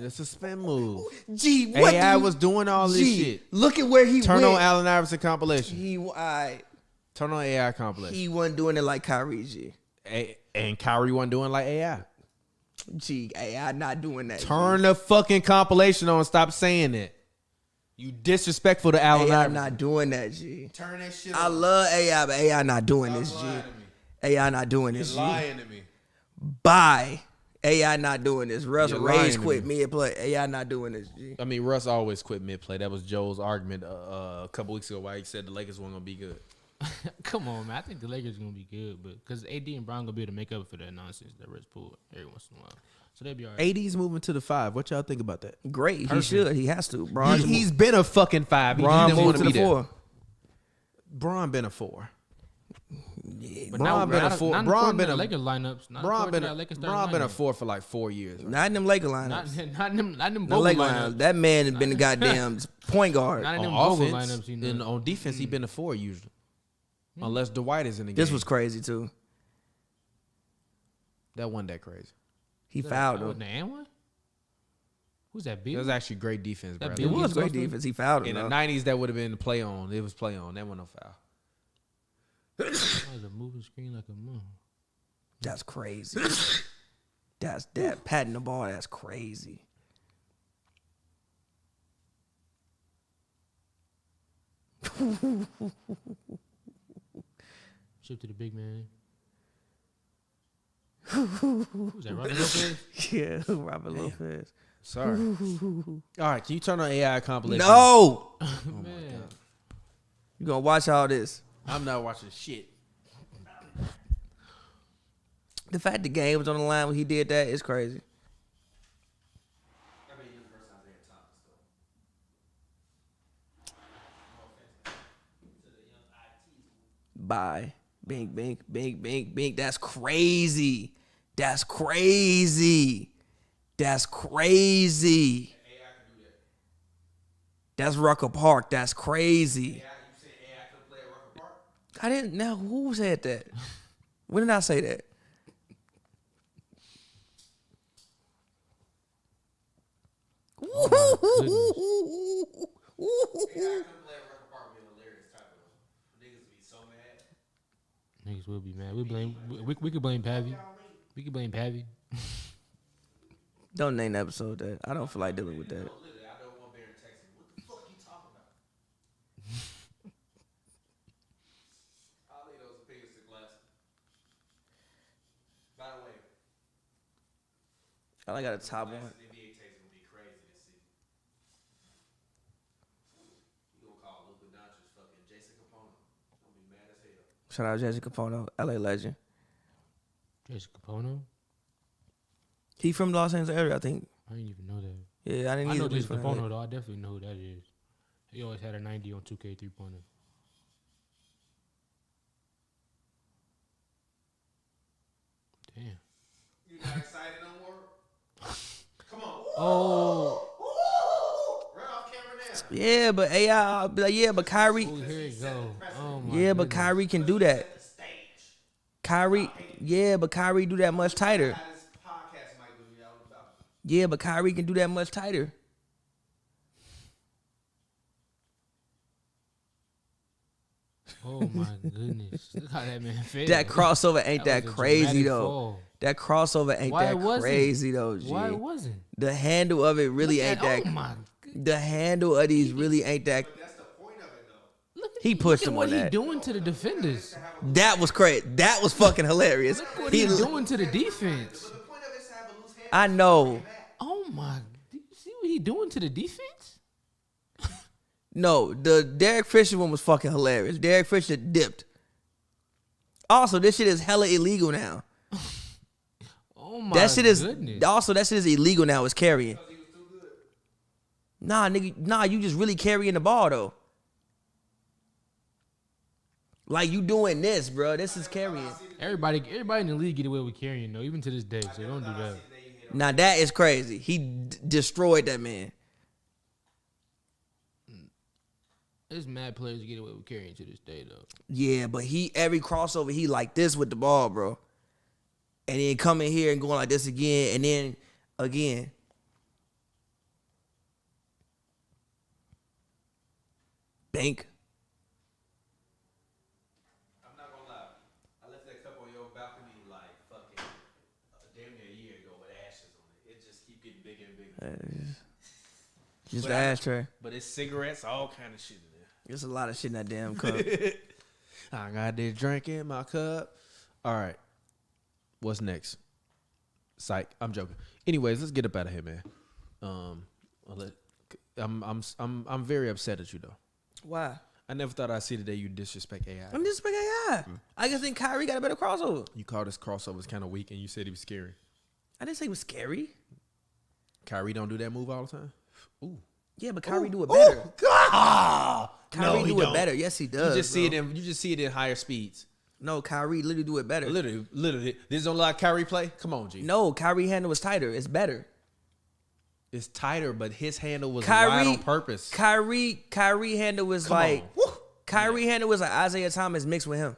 It's a spin move. Gee, what AI do you- was doing all this Gee, shit. look at where he Turn went. on Allen Iverson compilation. He Turn on AI compilation. he wasn't doing it like Kyrie, G. And Kyrie wasn't doing like AI. Gee, AI not doing that. Turn the fucking compilation on. Stop saying that. You disrespectful to Allen AI Iverson. not doing that, G. Turn that shit I on. love AI, but AI not doing this, G. lying to me. AI not doing this, G. Lying to me. Bye. AI not doing this. Russ You're lying Rage to quit me. mid play. AI not doing this, G. I mean, Russ always quit mid play. That was Joe's argument a couple weeks ago why he said the Lakers weren't gonna be good. Come on, man. I think the Lakers are gonna be good, but because AD and Brown gonna be able to make up for that nonsense that Russ pulled every once in a while, so they'll be all right. AD's moving to the 5. What y'all think about that? Great. He should. He has to. Bron, He's been a fucking 5. He Bron didn't moved want to to the be there. 4. Bron been a 4. But Bron been a 4. Not Bron according to been the a Lakers lineups. Not Bron according been to a that Lakers starting Bron been a lineup. 4 for like 4 years. Right? Not in them Laker Not lineups. not them The Vogel Laker lineups. lineups. That man has been a goddamn point guard. Not in them On Vogel offense, lineups. You know. and on defense, he been a 4 usually, unless Dwight is in the game. This was crazy too. that wasn't that crazy. He fouled Oh, him. the and one? Who's that? It Bill? was actually great defense, That bro. It Bill- was great Bill- defense. He fouled him. In the though. 90s, that would have been the play on. It was play on. That wasn't no foul. That was a moving screen like a mom. That's crazy. That's that patting the ball. That's crazy. Ship to the big man. Who's that? Robin Lopez? Yeah, Robert Lopez. Sorry. All right, can you turn on AI compilation? No, Oh man. you gonna watch all this. I'm not watching shit. The fact the game was on the line when he did that is crazy. Bye. Bink, bink, bink, bink, bink. That's crazy. That's crazy. That's crazy. That's Rucker Park. That's crazy. I didn't know who said that. When did I say that? Niggas will be mad. We could blame Pavi. We could blame Pavi. Don't name the episode that. I don't feel like dealing with that. I don't want Baron texting. What the fuck you talking about? I'll leave those opinions to glass. By the way, I only got a top one. NBA takes will be crazy this season. You gonna call Luka Doncic fucking Jason Capone? I'm gonna be mad as hell. Shout out Jason Capone, LA legend. Jason Capone? He from the Los Angeles area, I think. I didn't even know that. Yeah, I didn't I either. know but he Jason from Capone LA. though. I definitely know who that is. He always had a 90 on 2K 3-pointer. Damn. You not excited no more? Come on. Oh. Right off camera now. Yeah, but AI, I'll be like, yeah, but Kyrie. Oh, here it go. Oh my Yeah, but goodness. Kyrie can do that. Kyrie, yeah, but Kyrie do that much tighter. Yeah, but Kyrie can do that much tighter. Oh my goodness. Look how that man failed. That crossover ain't that was a crazy dramatic though. fall. That crossover ain't Why that it wasn't? crazy though, G. Why it wasn't? The handle of it really ain't that. Oh my goodness. The handle of these really ain't that. That's the point of it though. Look at He pushed look at him what on he that. doing to the defenders. That was crazy. That was fucking hilarious. Look what He, he doing to the defense. The point of it is to have a loose hand. I know. Oh my! Do you see what he doing to the defense? No, the Derek Fisher one was fucking hilarious. Derek Fisher dipped. Also, this shit is hella illegal now. Oh my That shit is goodness! also that shit is illegal now. It's carrying. Nah, nigga, nah, you just really carrying the ball though. Like you doing this, bro. This is carrying. Everybody in the league get away with carrying though, even to this day. So don't do that. Now that is crazy. He destroyed that man. There's mad players that get away with carrying to this day though. Yeah, but every crossover he like this with the ball, bro. And then coming here and going like this again, and then again. Bank. I'm not gonna lie. I left that cup on your balcony like fucking damn near a year ago with ashes on it. It just keep getting bigger and bigger. Just But the ashtray. But it's cigarettes, all kind of shit in there. There's a lot of shit in that damn cup. I got this drink in my cup. All right. What's next? Psych. I'm joking. Anyways, let's get up out of here, man. I'm very upset at you though. Why? I never thought I'd see the day you disrespect AI. I'm just speaking AI. I just think Kyrie got a better crossover. You called this crossover kind of weak, and you said he was scary. I didn't say it was scary. Kyrie don't do that move all the time. Ooh. Yeah, but Kyrie do it better. God. Kyrie do it better. Yes, he does. You just see it in higher speeds. No, Kyrie literally do it better. Literally. This don't like Kyrie play. Come on, G. No, Kyrie handle was tighter. It's better. It's tighter, but his handle was Kyrie wide on purpose. Kyrie handle was Kyrie handle was like Isaiah Thomas mixed with him.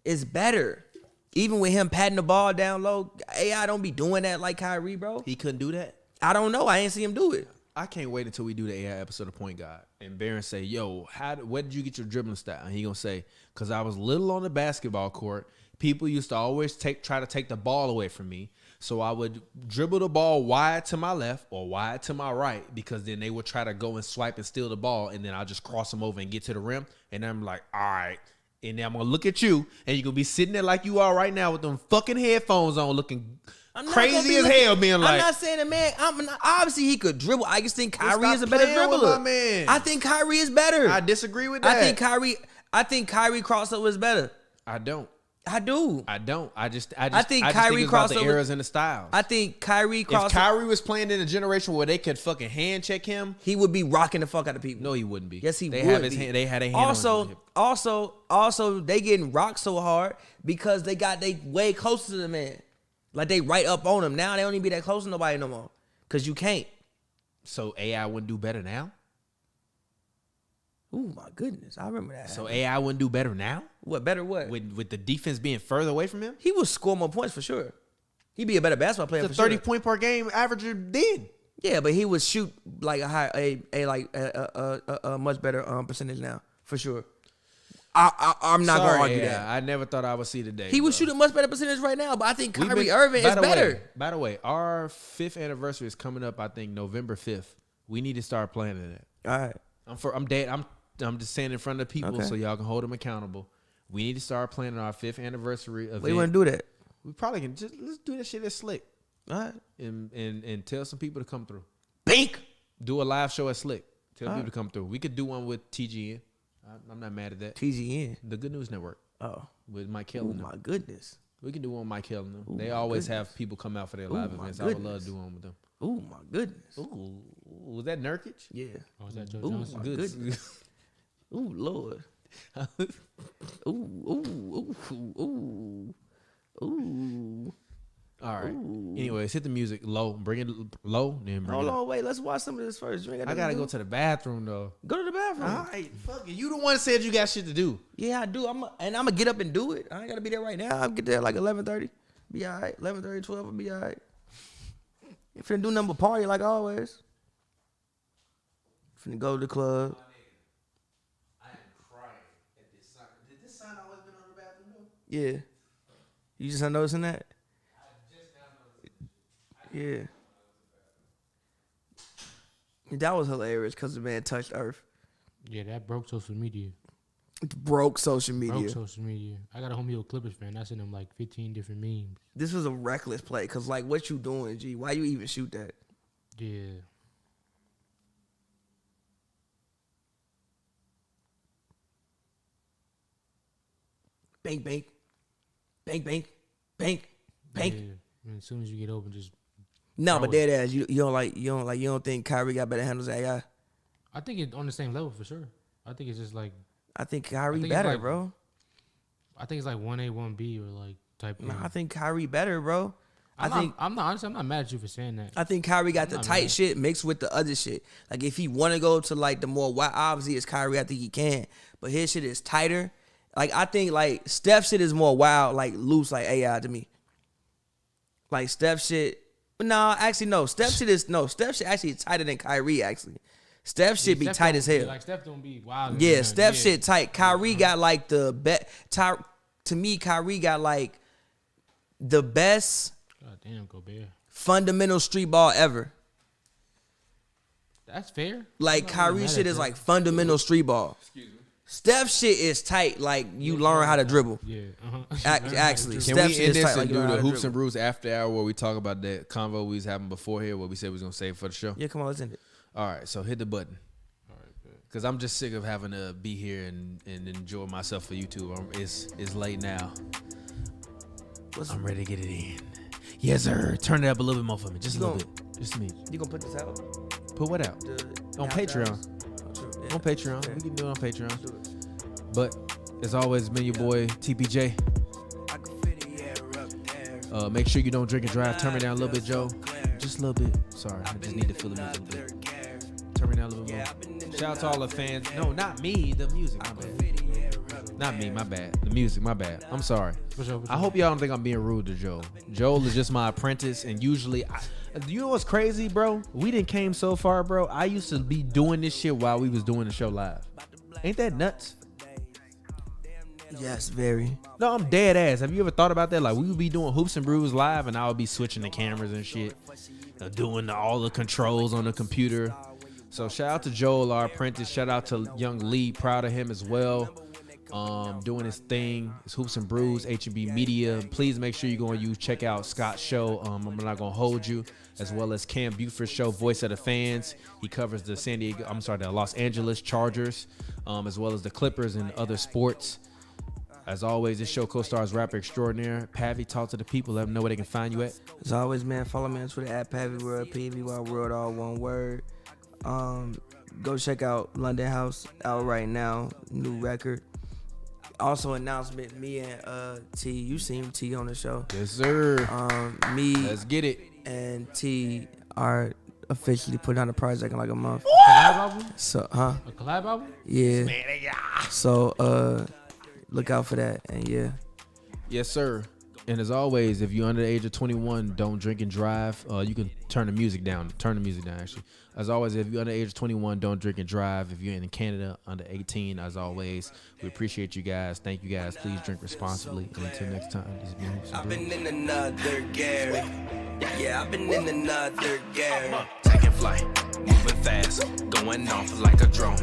It's better. Even with him patting the ball down low, AI don't be doing that like Kyrie, bro. He couldn't do that. I don't know. I ain't see him do it. I can't wait until we do the AI episode of Point Guard and Baron say, "Yo, where did you get your dribbling style?" And he gonna say, "Cause I was little on the basketball court. People used to always try to take the ball away from me. So I would dribble the ball wide to my left or wide to my right because then they would try to go and swipe and steal the ball. And then I'll just cross them over and get to the rim. And I'm like, all right. And then I'm going to look at you and you're going to be sitting there like you are right now with them fucking headphones on looking crazy as hell being like. I'm not saying that, man. Obviously, he could dribble. I just think Kyrie stop is a better playing with dribbler. my man. I think Kyrie is better. I disagree with that. I think Kyrie crossover is better. I don't. I do. I don't. I just think it's Kyrie about the crossover- eras and the styles. I think Kyrie If crossover, Kyrie was playing in a generation where they could fucking hand check him, he would be rocking the fuck out of people. no, he wouldn't be. Yes, he they would have his be. hand, They had a hand on his hip. Also, they getting rocked so hard because they way closer to the man. Like they right up on him. Now they don't even be that close to nobody no more. Cause you can't. So AI wouldn't do better now? Oh my goodness, I remember that. So AI wouldn't do better now? What better what? With the defense being further away from him? He would score more points for sure. He'd be a better basketball player The for 30 sure. point per game averager then. Yeah, but he would shoot like a much better percentage now for sure. I'm not gonna argue that. I never thought I would see the day. He would shoot a much better percentage right now, but I think Kyrie Irving is better. By the way, our 5th anniversary is coming up. I think November 5th. We need to start planning it. All right. I'm just saying in front of people so y'all can hold them accountable. We need to start planning our 5th anniversary event. We want to do that. We probably can let's do that shit at Slick. All right. And tell some people to come through. Bink. Do a live show at Slick. Tell people to come through. We could do one with TGN. I'm not mad at that. TGN. The Good News Network. Oh. With Mike Hill. Oh, my goodness. We can do one with Mike Hill. They always have people come out for their live events. I would love to do one with them. Oh, my goodness. Ooh. Was that Nurkic? Yeah. Oh, is that Joe Ooh, Johnson? my goodness. Ooh, Lord. Ooh. All right. Anyways, hit the music low. Bring it low. Then bring Hold it up. on, wait. Let's watch some of this first. I gotta go to the bathroom though. Go to the bathroom. All right, fuck it. You the one said you got shit to do. Yeah, I do. I'm gonna get up and do it. I ain't gotta be there right now. I'll get there like 11:30. Be all right. 11:30, 12. I'll be all right. You finna do nothing but party like always. Finna go to the club. I am crying at this sign. Did this sign always been on the bathroom door? Yeah. You just not noticing that? Yeah. That was hilarious because the man touched Earth. Yeah, that broke social media. Broke social media. Broke social media. I got a homie who a Clippers fan. I sent him like 15 different memes. This was a reckless play because, like, what you doing, G? Why you even shoot that? Yeah. Bank, bank. Bank, bank. Bank, bank. Yeah. And as soon as you get open, just No, but dead ass. You don't think Kyrie got better handles than AI? I think it's on the same level for sure. I think it's just like I think Kyrie think it's better, like- bro. I think it's like 1A, 1B or like type. No, thing. I think Kyrie better, bro. I'm not mad at you for saying that. I think Kyrie got the not tight mad. shit mixed with the other shit. Like if he want to go to like the more wide, obviously it's Kyrie. I think he can, but his shit is tighter. Like I think like Steph shit is more wild, like loose, like AI to me. Like Steph shit. No, actually no. Steph shit actually is tighter than Kyrie actually. Steph shit be Steph tight don't- as hell. yeah, like Steph don't be wild. Yeah, Steph shit tight. Kyrie got like the best. To me, Kyrie got like the best God damn, Gobert. fundamental street ball ever. That's fair. Like I'm not Kyrie mad shit at is that. like fundamental street ball. Excuse me. Steph shit is tight. Like you learn how to dribble. Yeah. Actually, Can Steph we shit end is this tight. Like and you do learn how the to Hoops and dribble. Brews after hour where we talk about that convo we was having before here, what we said we was going to save for the show? Yeah, come on, let's end it. All right, so hit the button. Because I'm just sick of having to be here and enjoy myself for YouTube. It's late now. I'm ready to get it in. Yes, sir. Turn it up a little bit more for me. Just a little bit. Just me. You gonna put this out? Put what out? On Patreon. On Patreon. We can do it on Patreon. But as always, it's been your boy TPJ. Make sure you don't drink and drive. Turn me down a little bit, Joe. Just a little bit. Sorry, I just need to feel the music a little bit. Turn me down a little bit more. Shout out to all the fans. No, not me. The music. My bad. Not me. My bad. The music. My bad. I'm sorry. For sure. I hope y'all don't think I'm being rude to Joel. Joel is just my apprentice, and usually, you know what's crazy, bro? We didn't came so far, bro. I used to be doing this shit while we was doing the show live. Ain't that nuts? Yes, very. No, I'm dead ass. Have you ever thought about that? Like we would be doing Hoops and Brews live, and I would be switching the cameras and shit, doing all the controls on the computer. So shout out to Joel, our apprentice. Shout out to young Lee. Proud of him as well. Doing his thing. It's Hoops and Brews, HNB Media. Please make sure you go and check out Scott's show. I'm not gonna hold you, as well as Cam Buford's show, Voice of the Fans. He covers the the Los Angeles Chargers, as well as the Clippers and other sports. As always, this show co-stars rapper extraordinaire Pavi. Talk to the people. Let them know where they can find you at. As always, man, follow me on Twitter at PaviWorld, PVY World, all one word. Go check out London House, out right now, new record. Also announcement, me and T, you seen T on the show. Yes, sir. Me Let's get it. and T are officially putting out a project in like a month. Collab album? So, A collab album? Yeah. So, look out for that, and yeah. Yes, sir. And as always, if you're under the age of 21, don't drink and drive. You can turn the music down. Actually. As always, if you're under the age of 21, don't drink and drive. If you're in Canada, under 18, as always, we appreciate you guys. Thank you guys. Please drink responsibly. And until next time, this has been Hoops and I've Brews. been in another Gary. Yeah, I've been in another Gary. Taking flight, moving fast, going off like a drone.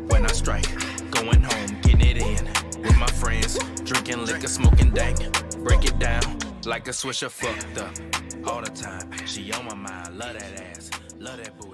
When I strike, going home, getting it in. With my friends, drinking liquor, smoking dank. Break it down like a swisher fucked up all the time. She on my mind, love that ass, love that booty.